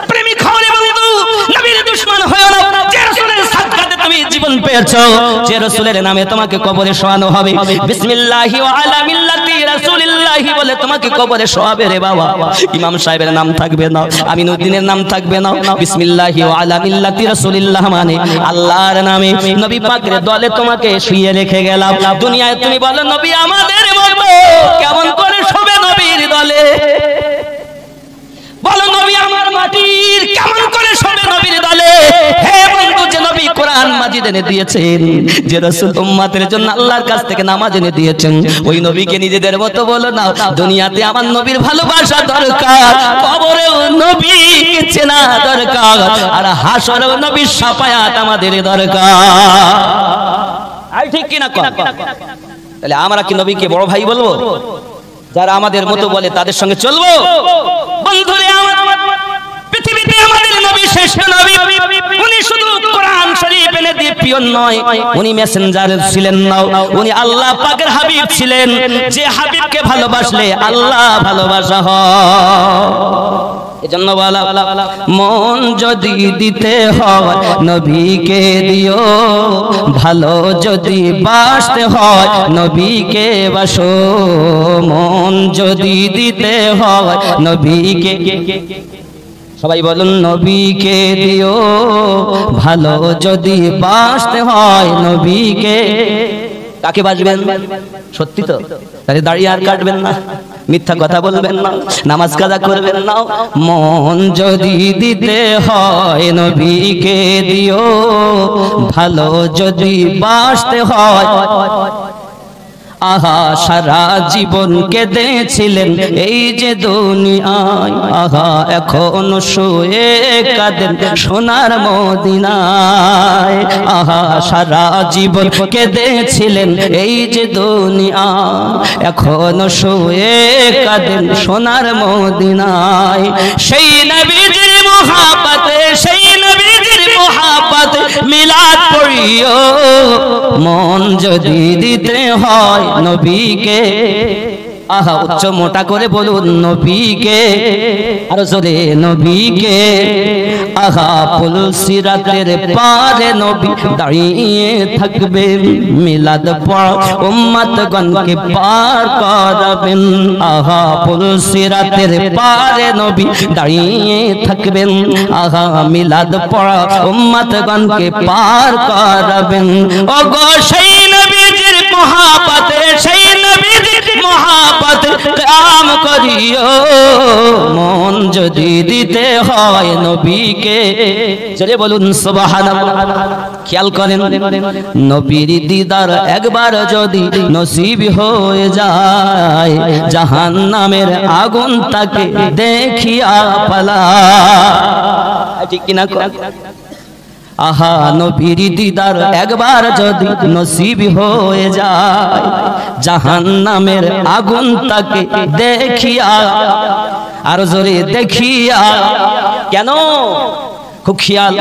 প্রেমিক হলে বন্ধু নবীর দুশমন হয়ো না। যে রাসূলের সাদকাতে তুমি জীবন পেয়েছো, যে রাসূলের নামে তোমাকে কবরে শোয়ানো হবে, বিসমিল্লাহি ওয়া আলা মিল্লাতি রাসূলিল্লাহি বলে তোমাকে কবরে শোয়াবে রে বাবা। ইমাম সাহেবের নাম থাকবে না, আমিনুদ্দিনের নাম থাকবে না, বিসমিল্লাহি ওয়া আলা মিল্লাতি রাসূলিল্লাহ মানে আল্লাহর নামে নবী পাকের দলে তোমাকে শুইয়ে রেখে গেলাম। দুনিয়ায় তুমি বলো নবী আমাদের মতো, কেমন করে শোবে নবীর দলে? বলো নবী আমার মাটির, কেমন করে শোবে নবীর দলে? হে বন্ধু, যে নবী কোরআন মাজিদ এনে দিয়েছেন, যে রাসূল উম্মতের জন্য আল্লাহর কাছ থেকে নামাজ এনে দিয়েছেন, ওই নবীকে নিজেদের মতো বলো না। দুনিয়াতে আমার নবীর ভালোবাসা দরকার, কবরেও নবীকে চেনা দরকার, আর হাসরেও নবীর শাফায়াত আমাদের দরকার। আই ঠিক কি না? তাহলে আমরা কি নবীকে বড় ভাই বলবো? যারা আমাদের মতো বলে তাদের সঙ্গে চলবো? বন্ধুরে আমার, পৃথিবীতে আমাদের নবী শ্রেষ্ঠ নবী। উনি শুধু কোরআন শরীফ এনে দিয়ে পিয়ন নয়, উনি মেসেঞ্জার ছিলেন না, উনি আল্লাহ পাকের হাবিব ছিলেন। যে হাবিবকে ভালোবাসলে আল্লাহ ভালোবাসা হয়। এজন্য বলা, মন যদি দিতে হয় নবীকে দিও, ভালো যদি বাসতে হয় নবীকে বাসো। মন যদি দিতে হয় নবীকে, সবাই বলুন, নবীকে দিও, ভালো যদি বাসতে হয় নবীকে। কাকে বাসবেন? সত্যি তো? তাহলে দাঁড়িয়ে আর কাটবেন না, মিথ্যা কথা বলবেন না, নামাজ কাজা করবেন না। মন যদি দিতে হয় নবীকে দিও, ভালো যদি বাসতে হয়। আহা সারা জীবন কেঁদেছিলেন এই যে দুনিয়ায়, আহা এখন শুয়ে কাঁদেন সোনার মদিনায়। আহা সারা জীবন কেঁদেছিলেন এই যে দুনিয়ায়, এখন শুয়ে কাঁদেন সোনার মদিনায়। সেই নবীজির মহাব্বতে, সেই নবীজির মহাব্বতে মিলাদ পড়িও, মন যদি দিতে হয় নবীকে। আহা উচ্চ মোটা করে বলুন নবীকে, আর জোরে নবীকে। আহা পুলসিরাতের পারে নবী দাঁড়িয়ে থাকবেন, মিলাদ পড় উম্মতগণকে পার করাবেন। আহা পুলসিরাতের পারে নবী দাঁড়িয়ে থাকবেন, আহা মিলাদ পড় উম্মতগণকে পার করাবেন। ওগো সেই নবীজির মহাব্বতে, সেই নবীজির মহাব্বতে কাম করিও, মন যদি দিতে হয় নবীকে। চলে বলুন সুবহানাল্লাহ। খেয়াল করেন, নবীর দিদার একবার যদি নসিব হয়ে যায়, জাহান্নামের আগুন তাকে দেখিয়া পালায়। ঠিক কিনা? আহা নবীর দিদার একবার যদি নসিব হয়ে যায়, জাহান্নামের আগুন তাকে দেখিয়া, আর জোরে দেখিয়া। কেন? খুব খেয়াল,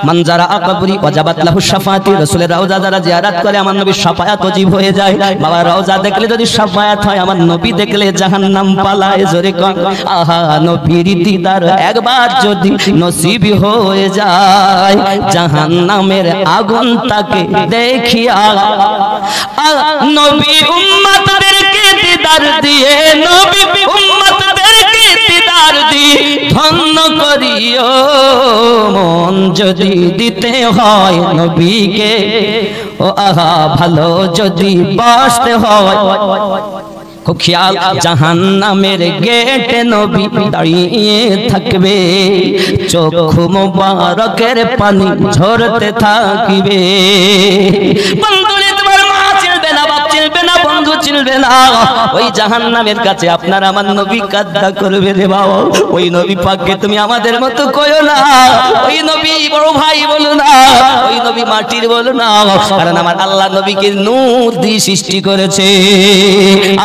মান যারা কবরি ওয়াজাবাত লাহু শাফাআতি, রাসূলের রওজা যারা জিয়ারত করে আমার নবীর শাফায়াত ওয়াজিব হয়ে যায়। বাবা রওজা দেখলে যদি শাফায়াত হয়, আমার নবী দেখলে জাহান্নাম পালায়। জোরে কোন আহা, নবীর দিদার একবার যদি নসিব হয়ে যায়, জাহান্নামের আগুন তাকে দেখিয়া নবী উম্মতদেরকে দিদার দিয়ে, নবী উম্মতদেরকে দিদার দিয়ে ধন্য করিও। মন যদি দিতে হয় নবীকে, ও আহা ভালো যদি বাসতে হয়। খুব খেয়াল, জাহান্নামের গেটে নবী দাঁড়িয়ে থাকবে, চক্ষু মোবারকের পানি ঝরতে থাকিবে। বন্ধুরে তোমার মা চিনবে না, বাপ চিনবে না, বন্ধু চিনবে না, ওই জাহান্নামের কাছে আপনার আমার নবী কাঁদা করবে রে বাবা। ওই নবী পাককে তুমি আমাদের মতো কইও না, ওই নবী বড় ভাই বলো না, ওই নবী মাটির বলো না, কারণ আমার আল্লাহ নবীকে নূর দিয়ে সৃষ্টি করেছে।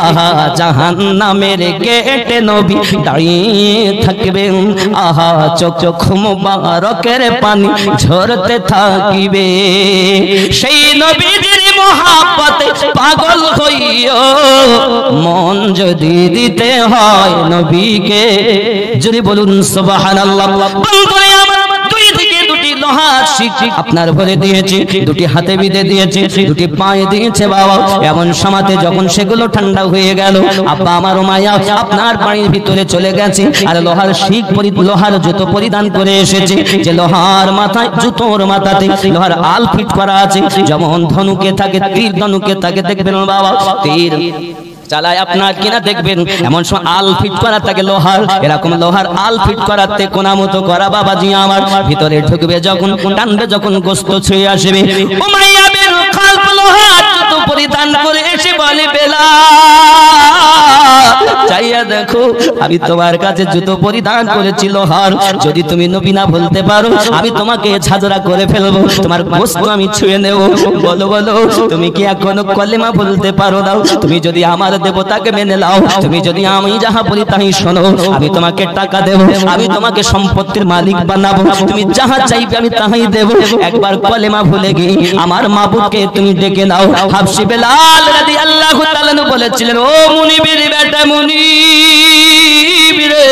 আহা, জাহান্নামের গেটে নবী দাঁড়িয়ে থাকবেন, আহা চক্ষু মোবারকের পানি ঝরতে থাকিবে। সেই নবীর মহাব্বতে পাগল হইও, মন যদি দিতে হয় নবীকে। যদি বলুন সুবহানাল্লাহ। বন্ধুরে আমার দুই দিকে দুটি লোহার শিকলি আপনার ভরে দিয়েছে, দুটি হাতে বিঁধে দিয়েছে, দুটি পায়ে দিয়েছে বাবা। এমন সময়তে যখন সেগুলো ঠান্ডা হয়ে গেল, আব্বা আমার মায়া আপনার বাড়ির ভিতরে চলে গেছে, আর লোহার শিক লোহার জুতো পরিধান করে এসেছে। যে লোহার মাথায়, জুতোর মাথাতে লোহার আল ফিট করা আছে, যেমন ধনুকে থাকে, তীর ধনুকে থাকে, দেখবেন বাবা তীর চালায় আপনার কিনা দেখবেন এমন সময় আল ফিট করা থাকে লোহার, এরকম লোহার আল ফিট করাতে কোনা মতো করা বাবাজি আমার ভিতরে ঢুকবে, যখন টানবে, যখন গোস্ত ছুঁয়ে আসবে, উমাইয়া বিন খালফ লোহার জুতো পরিধান করে এসে বলে, বেলাল চাইয়া দেখো, আমি তোমার কাছে জুতো পরিধান করেছি লোহার, যদি তুমি নবী না বলতে পারো আমি তোমাকে ঝাঁঝরা করে ফেলবো, তোমার গোস্ত আমি ছুঁয়ে নেব। বলো বলো, তুমি কি এখনো কলেমা বলতে পারো না? তুমি যদি আমার দেবতাকে মেনে নাও, তুমি যদি আমি যাহা বলি তাই শোনো, আমি তোমাকে টাকা দেব, আমি তোমাকে সম্পত্তির মালিক বানাবো, তুমি যাহা চাইবে আমি তাহাই দেব। একবার কলেমা ভুলে গিয়ে আমার মাবুদকে তুমি ডেকে নাও। হাবশী বেলাল রাদিয়াল্লাহু তাআলা বলেছিলেন, ও মুনিবের বেটা মুনিব রে,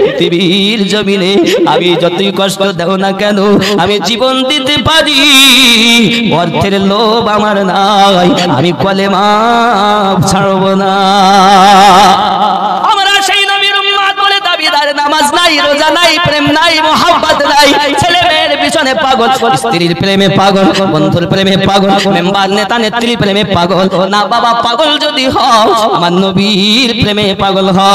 পৃথিবীর জমিনে আমি যতই কষ্ট দাও না কেন, আমি জীবন দিতে পারি, অর্থের লোভ আমার নাই, আমি কলেমা ছাড়ব না। আমরা সেই নবীর উম্মত বলে দাবিদার, নামাজ নাই, রোজা নাই, প্রেম নাই, মোহাব্বত নাই, ছেলে মেয়ের পিছনে পাগল, স্ত্রীর প্রেমে পাগল, বন্ধুর প্রেমে পাগল, মেম্বার নেতা নেত্রীর প্রেমে পাগল। না বাবা, পাগল যদি হও আমার নবীর প্রেমে পাগল হও।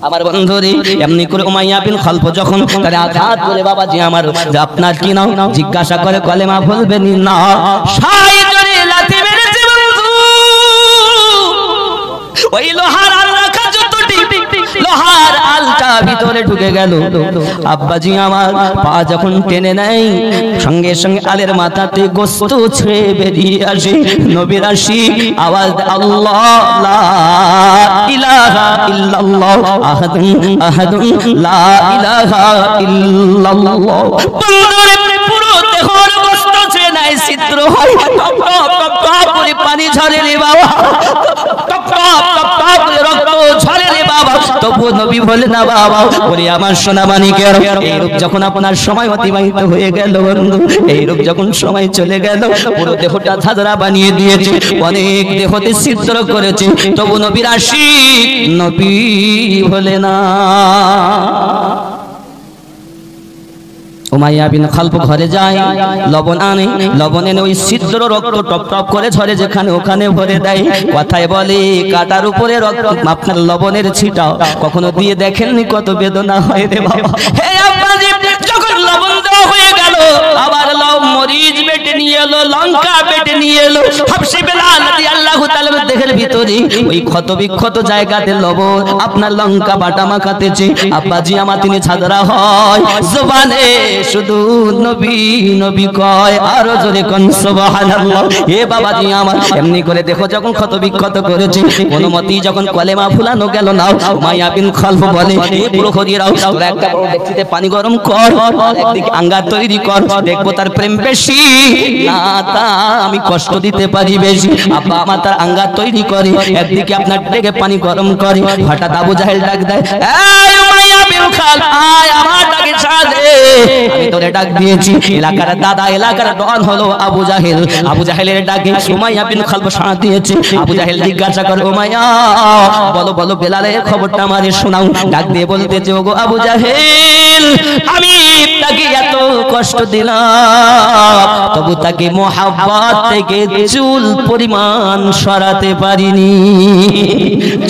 আমার বন্ধুরে এমনি করে উমাইয়া বিন খালফ যখন তারে আঘাত করে বাবাজি আমার, আপনার কি নাও, জিজ্ঞাসা করে কলেমা বলবেন না, সাই করে লাথি মেরেছে বন্ধু, ওই লোহার আল রাখা যতটি লোহার আলটা ভিতরে ঢুকে গেল। আব্বাজি আমার পা যখন টেনে নেয়, সঙ্গে সঙ্গে আলের মাথাতে গোস্ত ছুঁয়ে বেরিয়ে আসে। নবীর আশিক আওয়াজ, আল্লাহ লা ইলাহা ইল্লাল্লাহ আহাদুন আহাদুন লা ইলাহা ইল্লাল্লাহ। পুরো দেহর গোস্ত ছুঁয়ে নেয়, ছিদ্র হয়, টপ টপ টপ করে পানি ঝরে রে বাবা, টপ টপ টপ করে রক্ত ঝরে রে বাবা। তবু নবী বলে না বাবা, ওরে আমার সোনা মানিকের, এই রূপ যখন আপনার সময় অতিবাহিত হয়ে গেল বন্ধু, এই রূপ যখন সময় চলে গেল, পুরো দেহটা ঝাঁঝরা বানিয়ে দিয়েছে, অনেক দেহতে ছিদ্র করেছে, তবু নবীর আশিক নবী বলে না। উমাইয়া বিন খালফ ঘরে যায়, লবণ আনে, লবণ এনে ওই ছিদ্র রক্ত টপ টপ করে ঝরে যেখানে ওখানে ভরে দেয়। কথায় বলে, কাটার উপরে রক্ত আপনার লবণের ছিটা কখনো দিয়ে দেখেননি কত বেদনা হয় রে বাবা। হে আব্বাজি, যখন লবণ দেওয়া হয়ে গেল, আবার লাউ মরিচ বেটে নিয়ে এলো, লঙ্কা বেটে নিয়ে এলো। হাবশী বেলাল রাদিয়াল্লাহু তাআলা দেহের ভিতরে ওই ক্ষত বিক্ষত জায়গাতে লবণ আপনার লঙ্কা বাটা মাখাতেছে। আব্বাজি আমার তিনি ছাদরা হয়, জবানে শুধু নবী নবী কয়, আরো জোরে কোন সুবহানাল্লাহ। এ বাবাজি আমার এমনি করে দেখো যখন ক্ষত বিক্ষত করেছে, কোনো মতেই যখন কলেমা ফুলানো গেল না, উমাইয়া বিন খালফ বলে, এ প্রহরীরাও তোরা একটা বড় ডেকচিতে পানি গরম কর, একদিকে আঙ্গার তৈরি কর, দেখবো তার প্রেম বেশি না তা আমি কষ্ট দিতে পারি বেশি। আব্বা আমার তার আঙ্গার তৈরি করে, একদিকে আপনার ডেকে পানি গরম করে। হঠাৎ আবু জাহেল ডাক দেয়, এই উমাইয়া বিন খালফ আয় আমার ডাকে ছাড়ে, আমি তোরে ডাক দিয়েছি। এলাকার দাদা এলাকার ডন হলো আবু জাহেল। আবু জাহেলের ডাকে উমাইয়া বিন খালফ সাড়া দিয়েছে। আবু জাহেল জিজ্ঞাসা করে, উমাইয়া বলো বলো বেলালের খবরটা আমারে শোনাও। ডাক দিয়ে বলতেছে, ওগো আবু জাহেল, আমি তাকে এত কষ্ট দিলাম তবু তাকে মোহাব্বত থেকে চুল পরিমাণ সরাতে পারিনি।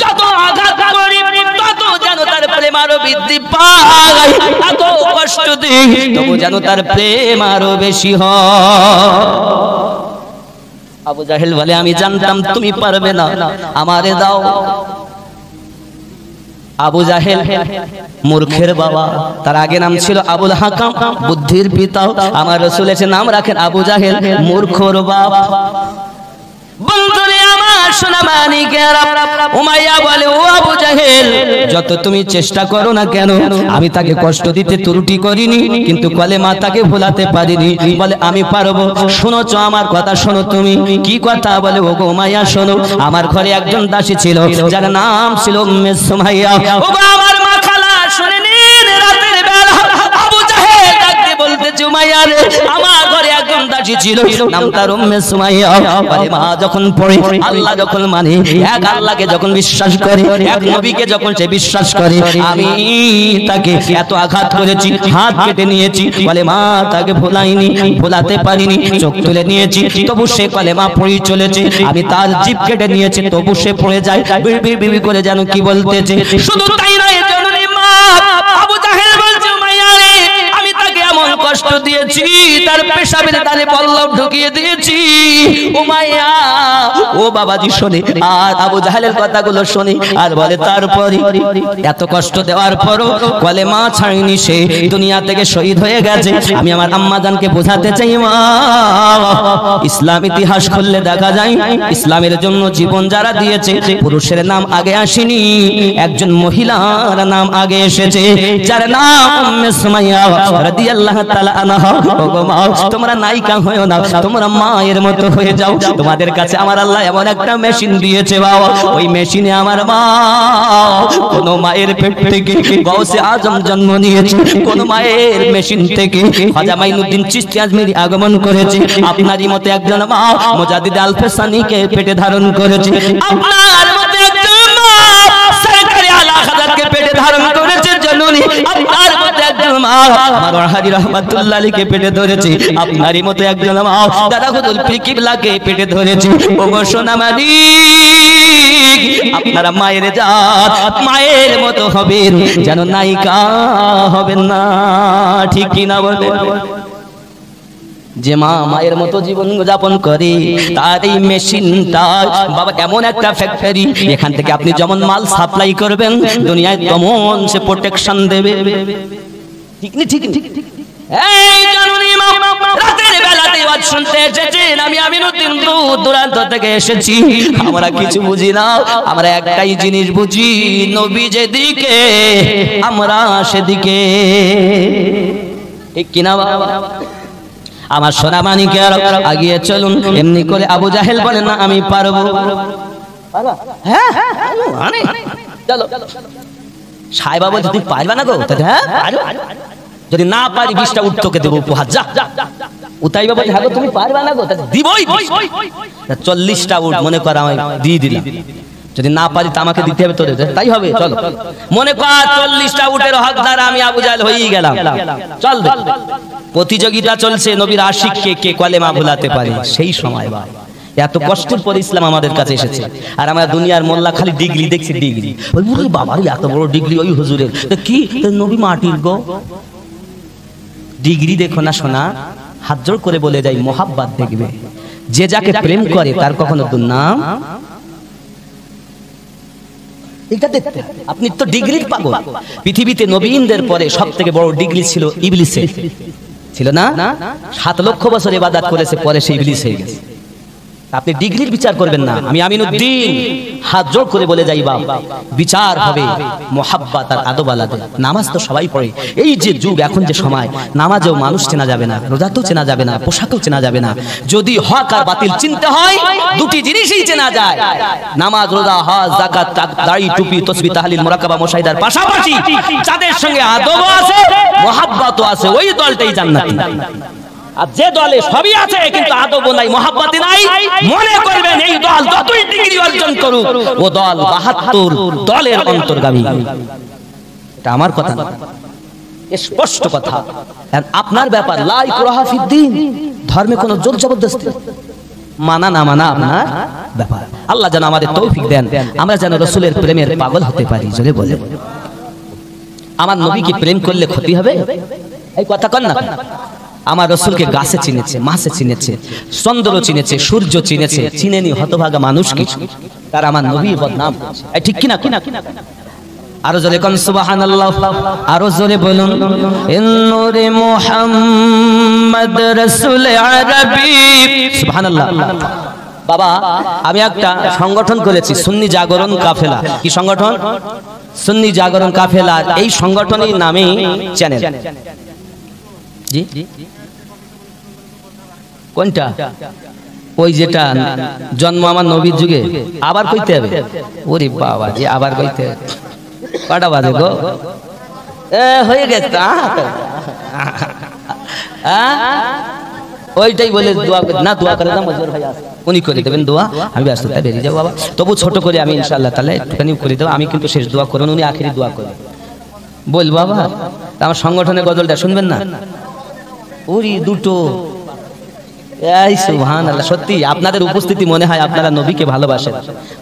যত আঘাত করি তত যেন তার প্রেম আরো বৃদ্ধি পায়, এত কষ্ট দিই তবু যেন তার প্রেম আরো বেশি হয়। আবু জাহেল বলে, আমি জানতাম তুমি পারবে না, আমারে দাও। আবু জাহেল মূর্খের বাবা, তার আগে নাম ছিল আবুল হাকাম, বুদ্ধির পিতা। আমার রাসূল এসে নাম রাখেন আবু জাহেল, মূর্খর বাবা। বন্ধুরে আমার সোনা মানিকেরা, উমাইয়া বলে, ও আবু জাহেল, যত তুমি চেষ্টা করো না কেন আমি তাকে কষ্ট দিতে ত্রুটি করিনি, কিন্তু কলেমা তাকে ভোলাতে পারিনি। বলে, আমি পারবো। শোনো চো আমার কথা শোনো। তুমি কি কথা? বলে, ও গো উমাইয়া শোনো, আমার ঘরে একজন দাসী ছিল যার নাম ছিল উম্মে সুমাইয়া। ও গো আমার মা খালা শুনে নিন, রাতের বেলা আবু জাহেল ডাকতে বলতেছে, উমাইয়া রে, আমার ঘরে একজন দাসী ছিল নাম তার উম্মে সুমাইয়া। বলে, মা যখন পড়ে, আল্লাহ যখন মানে, এক আল্লাহকে যখন বিশ্বাস করে, এক নবীকে যখন সে বিশ্বাস করে, আমি তাকে এত আঘাত করেছি, হাত কেটে নিয়েছি। বলে, মা তাকে ভোলাইনি, ভোলাতে পারিনি, চোখ তুলে নিয়েছি তবু সে কলেমা পড়ে চলেছে। আমি তার জিভ কেটে নিয়েছি তবু সে পড়ে যায়, বিড়বিড় বিড়বিড় করে যেন কি বলতেছে। শুধু তাই নয় জননী মা, আবু জাহেল বলছে, উমাইয়া রে, আমি তাকে এমন কষ্ট দিয়েছি, তার পেশাবের দানে পল্লব ঢুকিয়ে দিয়েছি। উমাইয়া ও বাবাজি শোনে, আর আবু জাহেলের কথাগুলো শোনে, আর বলে, তারপরে এত কষ্ট দেওয়ার পরও কলেমা ছাড়িনি, সে দুনিয়া থেকে শহীদ হয়ে গেছে। আমি আমার আম্মা জানকে বোঝাতে চাই, মা, ইসলাম ইতিহাস খুললে দেখা যায় ইসলামের জন্য জীবন যারা দিয়েছে পুরুষের নাম আগে আসেনি, একজন মহিলার নাম আগে এসেছে, যার নাম উম্মে সুমাইয়া রাদিয়াল্লাহু তাআলা আনহা। ওগো মা, তোমরা নায়িকা হয়ো না, তোমরা মায়ের মতো হয়ে যাও। তোমাদের কাছে আমার আল্লাহ এমন একটা মেশিন দিয়েছে বাবা, ওই মেশিনে আমার মা কোন মায়ের পেট থেকে গাউসে আজম জন্ম নিয়েছে, কোন মায়ের মেশিন থেকে খাজা মাইনুদ্দিন চিশতি আজমিরি আগমন করেছে, আপনারই মতো একজন মা মুজাদ্দিদ আল-ফেসানিকে পেটে ধারণ করেছে, আপনার মতো একজন মা সরকারি আলা হাজারকে পেটে ধারণ করেছে জননী, আপনার মতো একজন মা আমার ওয়াহাদি রাহমাতুল্লাহ আলাইহিকে পেটে ধরেছে, আপনারই মতো একজন মা দাদা হুজুর পীর কিবলাকে পেটে ধরেছে। ওগো সোনা মালিক, আপনারা মায়ের জাত, মায়ের মতো হবেন, যেন নায়িকা হবেন না, ঠিক কি না বলে? যে মা মায়ের মতো জীবন যাপন করে, তার এই মেশিনটা বাবা এমন একটা ফ্যাক্টরি, এখান থেকে আপনি যেমন মাল সাপ্লাই করবেন দুনিয়ায় তেমন সে প্রোটেকশন দেবে, ঠিক না? ঠিক ঠিক। এই জননী মা রাতের বেলাতে ওয়াজ শুনতে এসেছেন, আমি আমিনুদ্দিন দূর দূরান্ত থেকে এসেছি, আমরা কিছু বুঝি না, আমরা একটাই জিনিস বুঝি, নবী যেদিকে আমরা সেদিকে, ঠিক কিনা বাবা? আমার সোনা মানিকের আগিয়ে চলুন। এমনি করে আবু জাহেল বলে, না আমি পারবো। হ্যাঁ চলো, সাহেবা বলছে, তুই পারবা না গো? হ্যাঁ, যদি না পারি 20টা উট তোকে দেবো উপহার, যা। উতাইবা বলছে, হ্যাঁ তুমি পারবা না গো? দিবই 40টা উট মনে কর আমি দিয়ে দিলাম, যদি না পারি তা আমাকে দিতে হবে তোদের, তাই হবে। চলো, মনে কর 40টা উটের হকদার আমি আবু জাহেল হয়েই গেলাম। চল, প্রতিযোগিতা চলছে নবীর আশিককে কে কলেমা ভুলাতে পারে। সেই সময় বা এত কষ্টের পর ইসলাম আমাদের কাছে এসেছে, আর আমরা দুনিয়ার মোল্লা খালি ডিগ্রি দেখছি, ডিগ্রি। ওই বাবার এত বড় ডিগ্রি ওই হুজুরের, কি নবী মাটির গো? ডিগ্রি দেখো না শোনা, হাত জোড় করে বলে যাই মোহাব্বত দেখবে, যে যাকে প্রেম করে তার কখনো দুর্নাম। এটা দেখতে আপনি তো ডিগ্রির পাগল। পৃথিবীতে নবীনদের পরে সবথেকে বড় ডিগ্রি ছিল ইবলিসের, ছিল না? 7 লক্ষ বছর ইবাদত করেছে, পরে সেই ইবলিস হয়ে গেছে। আপনি ডিগ্রির বিচার করবেন না। আমি আমিনুদ্দিন হাত জোড় করে বলে যাই বাপ, বিচার হবে মোহাব্বত আর আদব আলাদা। নামাজ তো সবাই পড়ে, এই যে যুগ এখন যে সময়, নামাজেও মানুষ চেনা যাবে না, রোজাতেও চেনা যাবে না, পোশাকেও চেনা যাবে না। যদি হক আর বাতিল চিনতে হয়, দুটি জিনিসই চেনা যায়, নামাজ, রোজা, হজ, যাকাত, দাড়ি, টুপি, তাসবিহ, তাহলিল, মুরাকাবা, মুশাহিদার পাশাপাশি যাদের সঙ্গে আদবও আছে, মোহাব্বতও আছে, ওই দলটাই জান্নাতি। আর যে দলে সবই আছে কিন্তু আদব নাই, মোহাব্বত নাই, মনে করবেন এই দল যতই ডিগ্রি অর্জন করুক, ও দল 72 দলের অন্তর্গামী। এটা আমার কথা না, স্পষ্ট কথা। আপনার ব্যাপার, লা ইকরাহা ফিদ্দিন, ধর্মে কোনো জোর জবরদস্তি, মানা না মানা আপনার ব্যাপার। আল্লাহ যেন আমাদের তৌফিক দেন, আমরা যেন রাসূলের প্রেমের পাগল হতে পারি। জোরে বলে, আমার নবীকে প্রেম করলে ক্ষতি হবে? এই কথা কন না। আমার রাসূলকে গাছে চিনেছে, মাছে চিনেছে, চন্দ্র চিনেছে, সূর্য চিনেছে, চিনেনি হতভাগা মানুষ কিছু, তার আমার নবীর বদনাম করেছে। ঠিক কিনা? আরো জোরে কোন সুবহানাল্লাহ, আরো জোরে বলুন নূরে মুহাম্মদ রাসূল আরবি। সুবহানাল্লাহ। বাবা, আমি একটা সংগঠন করেছি, সুন্নি জাগরণ কাফেলা। কি সংগঠন? সুন্নি জাগরণ কাফেলা। এই সংগঠনের নামে চ্যানেল। জি, কোনটা? ওই যেটা জন্ম আমার নবীর যুগে, আবার কইতে হবে? ওরে বাবা, যে আবার কইতে হবে, কটা বাজে গো? হয়ে গেছে। ওইটাই বলে দোয়া না, দোয়া করে দাম মজুর ভাই আছে, উনি করে দেবেন দোয়া। আমি ব্যস্ততা বেরিয়ে যাবো বাবা, তবু ছোট করে আমি ইনশাআল্লাহ তাহলে একটুখানি করে দেবো। আমি কিন্তু শেষ দোয়া করুন, উনি আখেরি দোয়া করবেন। বল বাবা, আমার সংগঠনের গজলটা শুনবেন না? ওরি দুটো, এই সুবহানাল্লাহ। সত্যি আপনাদের উপস্থিতি মনে হয় আপনারা নবীকে ভালোবাসেন।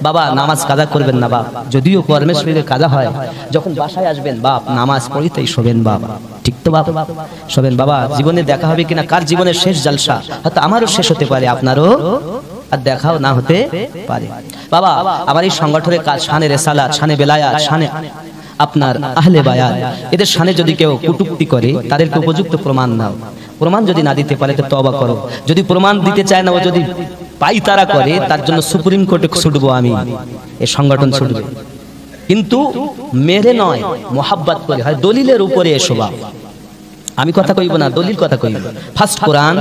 বাবা, নামাজ কাজা করবেন না বাপ, যদিও কর্মের শরীরে কাজা হয়, যখন বাসায় আসবেন বাপ নামাজ পড়িতেই শোবেন বাবা। ঠিক তো বাপ? শোবেন বাবা। জীবনে দেখা হবে কিনা, কার জীবনের শেষ জালসা, হয়তো আমারও শেষ হতে পারে, আপনারও আর দেখাও না হতে পারে। বাবা, আমার এই সংগঠনের কাজ শানে রেসালাত, শানে বেলায়াত, শানে আপনার আহলে বায়াত, এদের শানে যদি কেউ কটূক্তি করে তাদেরকে উপযুক্ত প্রমাণ নাও। প্রমাণ যদি না দিতে পারে তো তওবা করো। যদি প্রমাণ দিতে চায় না, ও যদি পাইতারা করে, তার জন্য সুপ্রিম কোর্টে ছুটবো আমি, এই সংগঠন ছুটবে। কিন্তু মেরে নয়, মোহাব্বত করে, হয় দলিলের উপরে এসো বাপ। আমি কথা কইব না, দলিল কথা কইব। ফার্স্ট কোরআন,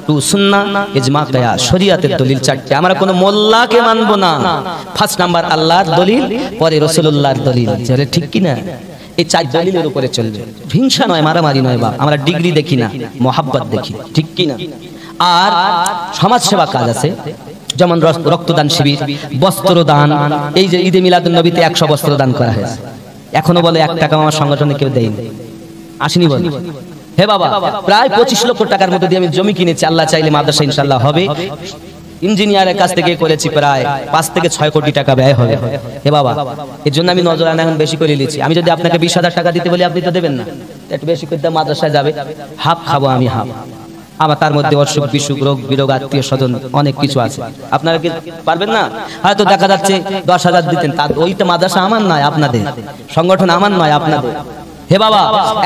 2 সুন্নাহ, ইজমা, কিয়াস, শরীয়তের দলিল 4টে। আমরা কোনো মোল্লাকে মানব না। ফার্স্ট নাম্বার আল্লাহর দলিল, পরে রাসূলুল্লাহর দলিল। চলে ঠিক কি না? এই 4 দলিলের উপরে চলবে। হিংসা নয়, মারামারি নয় বাপ। আমরা ডিগ্রি দেখি না, মোহাব্বত দেখি। ঠিক কি না? আর সমাজ সেবা কাজ আছে, যেমন রক্তদান শিবির, বস্ত্রদান। এই যে ঈদে মিলাদুন নবীতে 100 বস্ত্র দান করা হয়েছে, এখনো বলে 1 টাকা আমার সংগঠনে কেউ দেয়নি, আসেনি বলে। হে বাবা, প্রায় 25 লক্ষ টাকার মধ্যে দিয়ে আমি জমি কিনেছি। আল্লাহ চাইলে মাদ্রাসা ইনশাআল্লাহ হবে। ইঞ্জিনিয়ারের কাছ থেকে করেছি, প্রায় 5 থেকে 6 কোটি টাকা ব্যয় হবে। হে বাবা, এর জন্য আমি নজরানা এখন বেশি করে নিয়েছি। আমি যদি আপনাকে 20,000 টাকা দিতে বলি, আপনি তো দেবেন না, একটু বেশি করে মাদ্রাসায় যাবে, হাফ খাবো আমি, হাফ আমার। তার মধ্যে অসুখ বিসুখ, রোগ বিরোগ, আত্মীয় স্বজন, অনেক কিছু আছে। আপনারা কি পারবেন না? হয়তো দেখা যাচ্ছে 10,000 দিতেন, তার ওইটা মাদ্রাসা আমার নয় আপনাদের, সংগঠন আমার নয় আপনাদের। হে বাবা,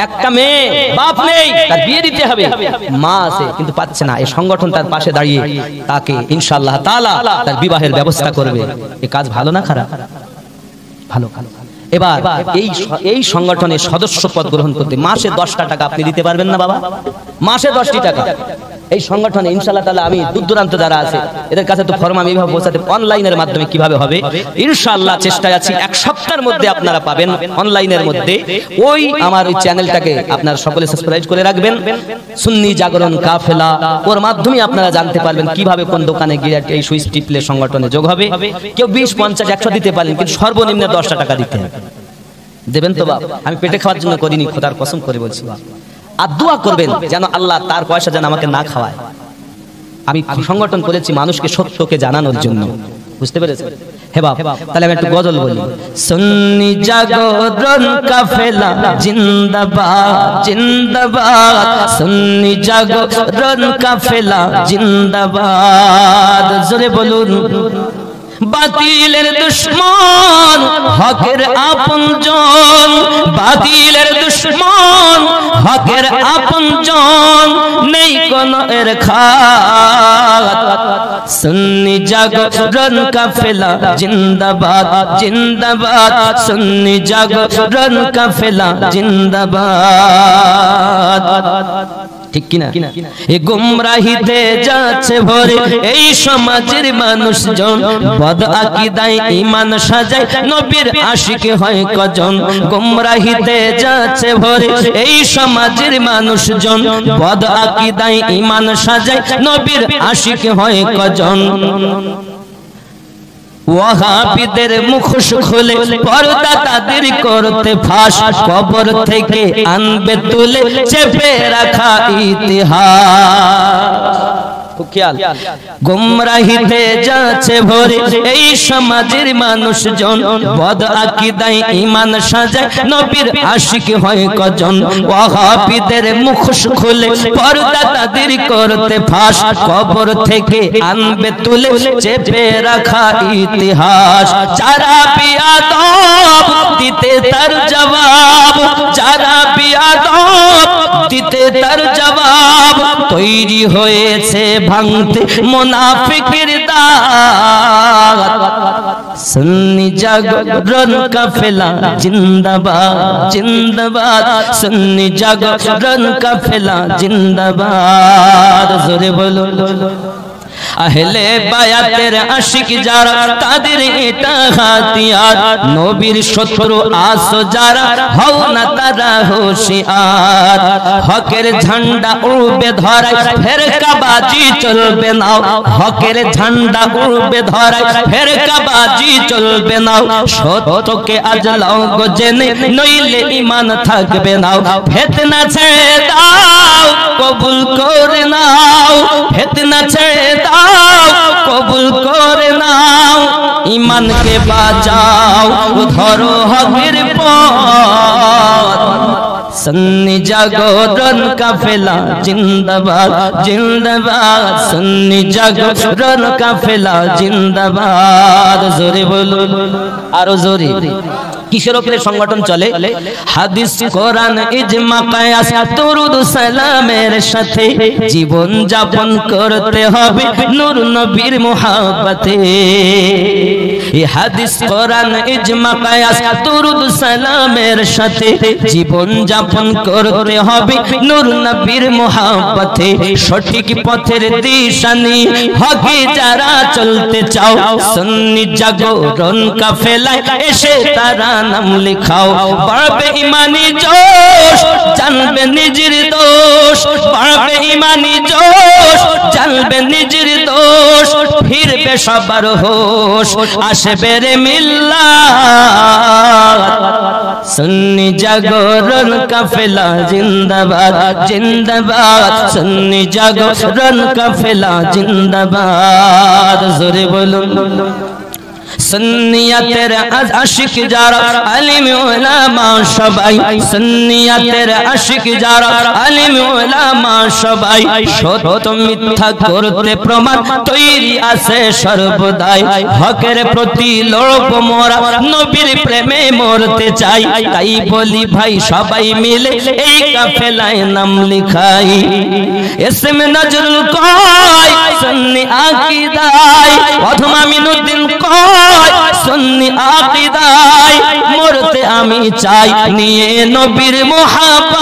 একটা মেয়ে বাপ নেই, তার বিয়ে দিতে হবে, মা আছে কিন্তু পাচ্ছে না, এই সংগঠন তার পাশে দাঁড়িয়ে তাকে ইনশাআল্লাহ তাআলা তার বিবাহের ব্যবস্থা করবে। এই কাজ ভালো না খারাপ? ভালো। এবার এই সংগঠনের সদস্য পদ গ্রহণ করতে মাসে 10টা টাকা আপনি দিতে পারবেন না বাবা? মাসে 10টি টাকা। এই সংগঠনে ইনশাআল্লাহ তাআলা আমি দূর-দূরান্ত যারা আছে এদের কাছে তো ফরম আমি এইভাবে পৌঁছাতে, অনলাইনের মাধ্যমে কিভাবে হবে ইনশাআল্লাহ চেষ্টায় আছি। 1 সপ্তাহের মধ্যে আপনারা পাবেন অনলাইনের মধ্যে। ওই আমার ওই চ্যানেলটাকে আপনারা সকলে সাবস্ক্রাইব করে রাখবেন, সুন্নি জাগরণ কাফেলা। ওর মাধ্যমে আপনারা জানতে পারবেন কিভাবে কোন দোকানে গিয়ে এই সুইচ টিপলে সংগঠনে যোগ হবে। কেউ 20, 50, 100 দিতে পারেন, কিন্তু সর্বনিম্ন 10টা টাকা দিতে হবে। দেবেন তো বাপ? আমি পেটে খাওয়ার জন্য করিনি, খোদার কসম করে বলছি বাপ। আর দোয়া করবেন যেন আল্লাহ তার পয়সা যেন আমাকে না খাওয়ায়। আমি সংগঠন করেছি মানুষকে সত্যকে জানানোর জন্য। বুঝতে পেরেছেন? হে বাপ, তাহলে আমি একটু গজল বলি। সুন্নি জাগরণ কাফেলা জিন্দাবাদ জিন্দাবাদ, সুন্নি জাগরণ কাফেলা জিন্দাবাদ, জোরে বলুন। বাতিলের দুশ্মন হকের আপনজন, বাতিলের দুশ্মন হকের আপনজন, নেই কোনো এর খাত। সুন্নি জাগরণ কাফেলা জিন্দাবাদ জিন্দাবাদ, সুন্নি জাগরণ কাফেলা জিন্দাবাদ। ঠিক কিনা? এই গুমরাহিতে যাচ্ছে ভরে এই সমাজের মানুষজন, বদ আকীদায় ঈমান সাজায় নবীর আশিক হয় কজন। গুমরাহিতে যাচ্ছে ভরে এই সমাজের মানুষজন, বদ আকীদায় ঈমান সাজায় নবীর আশিক হয় কজন। ওয়াহাবিদের মুখোশ খুলে পর্দা তাদের করতে ফাঁস, কবর থেকে আনবে তুলে চেপে রাখা ইতিহাস। গুমরাহিতে যাচ্ছে ভরে এই সমাজের মানুষজন, বদ আকীদায় ঈমান সাজায় নবীর আশিক হয় কজন। ওয়াহাবিদের মুখোশ খুলে পর্দা তাদের করতে ফাঁস, কবর থেকে আনবে তুলে চেপে রাখা ইতিহাস। যারা বিয়াদব দিতে তার জবাব, যারা বিয়াদব দিতে তার জবাব, তৈরি হয়েছে ভাঙতে মুনাফিকের দাঁত। সুন্নি জাগরণ কাফেলা জিন্দাবাদ জিন্দাবাদ, সুন্নি জাগরণ কাফেলা জিন্দাবাদ, জোরে বলো। আহলে বায়াতের আশিক যারা তাদের এটা হাতিয়ার, নবীর শত্রু আসো যারা হও না তারা হুঁশিয়ার। হকের ঝান্ডা উড়বে ধরায় ফেরকাবাজি চলবে না, হকের ঝান্ডা উড়বে ধরায় ফেরকাবাজি চলবে না। সত্যকে আজ লাও গো জেনে নইলে ঈমান থাকবে না। ফিতনা ছেড়ে দাও কবুল করে নাও, ফিতনা ছেড়ে দাও কবুল করে নাও। ঈমানকে বাঁচাও ধরো হকের পথ। সুন্নি জাগরণ কাফেলা জিন্দাবাদ জিন্দাবাদ, সুন্নি জাগরণ কাফেলা জিন্দাবাদ, জোরে বলুন আরো জোরে। কিসের ওপরে সংগঠন চলে? হাদিস কোরআন ইজমা কিয়াস দরুদ সালামের সাথে জীবন যাপন করতে হবে নূর নবীর মুহাব্বতে। এই হাদিস কোরআন ইজমা কিয়াস দরুদ সালামের সাথে জীবন যাপন করতে হবে নূর নবীর মুহাব্বতে। সঠিক পথের দিশা নিয়ে হকে যারা চলতে চাও, সুন্নি জাগরণ কাফেলায় এসে তারা নাম লিখাও। বাড়বে ঈমানি জোশ জানবে নিজের দোষ, বাড়বে ঈমানি জোশ জানবে নিজের দোষ। ফিরবে সবার হোশ আসবে রে মিল্লাত। সুন্নি জাগরণ কাফেলা জিন্দাবাদ জিন্দাবাদ, সুন্নি জাগরণ কাফেলা জিন্দাবাদ, জোরে বলুন। সুন্নিয়াতের আশিক যারা আলিম উলামা সবাই, সুন্নিয়াতের আশিক যারা আলিম উলামা সবাই, সত্য মিথ্যা করতে প্রমাণ তৈরি আছে সর্বদাই। হকের প্রতি লড়ব মোরা নবীর প্রেমে মরতে চাই, তাই বলি ভাই সবাই মিলে এই কাফেলায় নাম লিখাই। ইসমে নজরুল কয় সুন্নি আকীদায়, অথমা মিনুদ্দিন কয় সুন্নি আকীদায়, মরতে আমি চাই নিয়ে নবীর মুহাব্বত।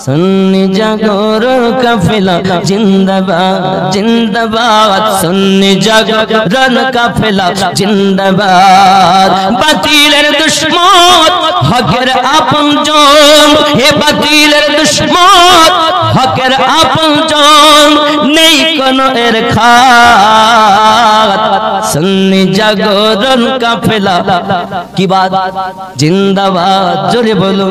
সুন্নি জাগরণ কাফেলা জিন্দাবাদ জিন্দাবাদ, সুন্নি জাগরণ কাফেলা জিন্দাবাদ। বাতিলের দুশ্মন হকের আপনজন, হে বাতিলের দুশ্মন হকের আপনজন, নেই কোনো এর খাত। সুন্নি জাগরণ কাফেলা কি বাত জিন্দাবাদ, জোরে বলো।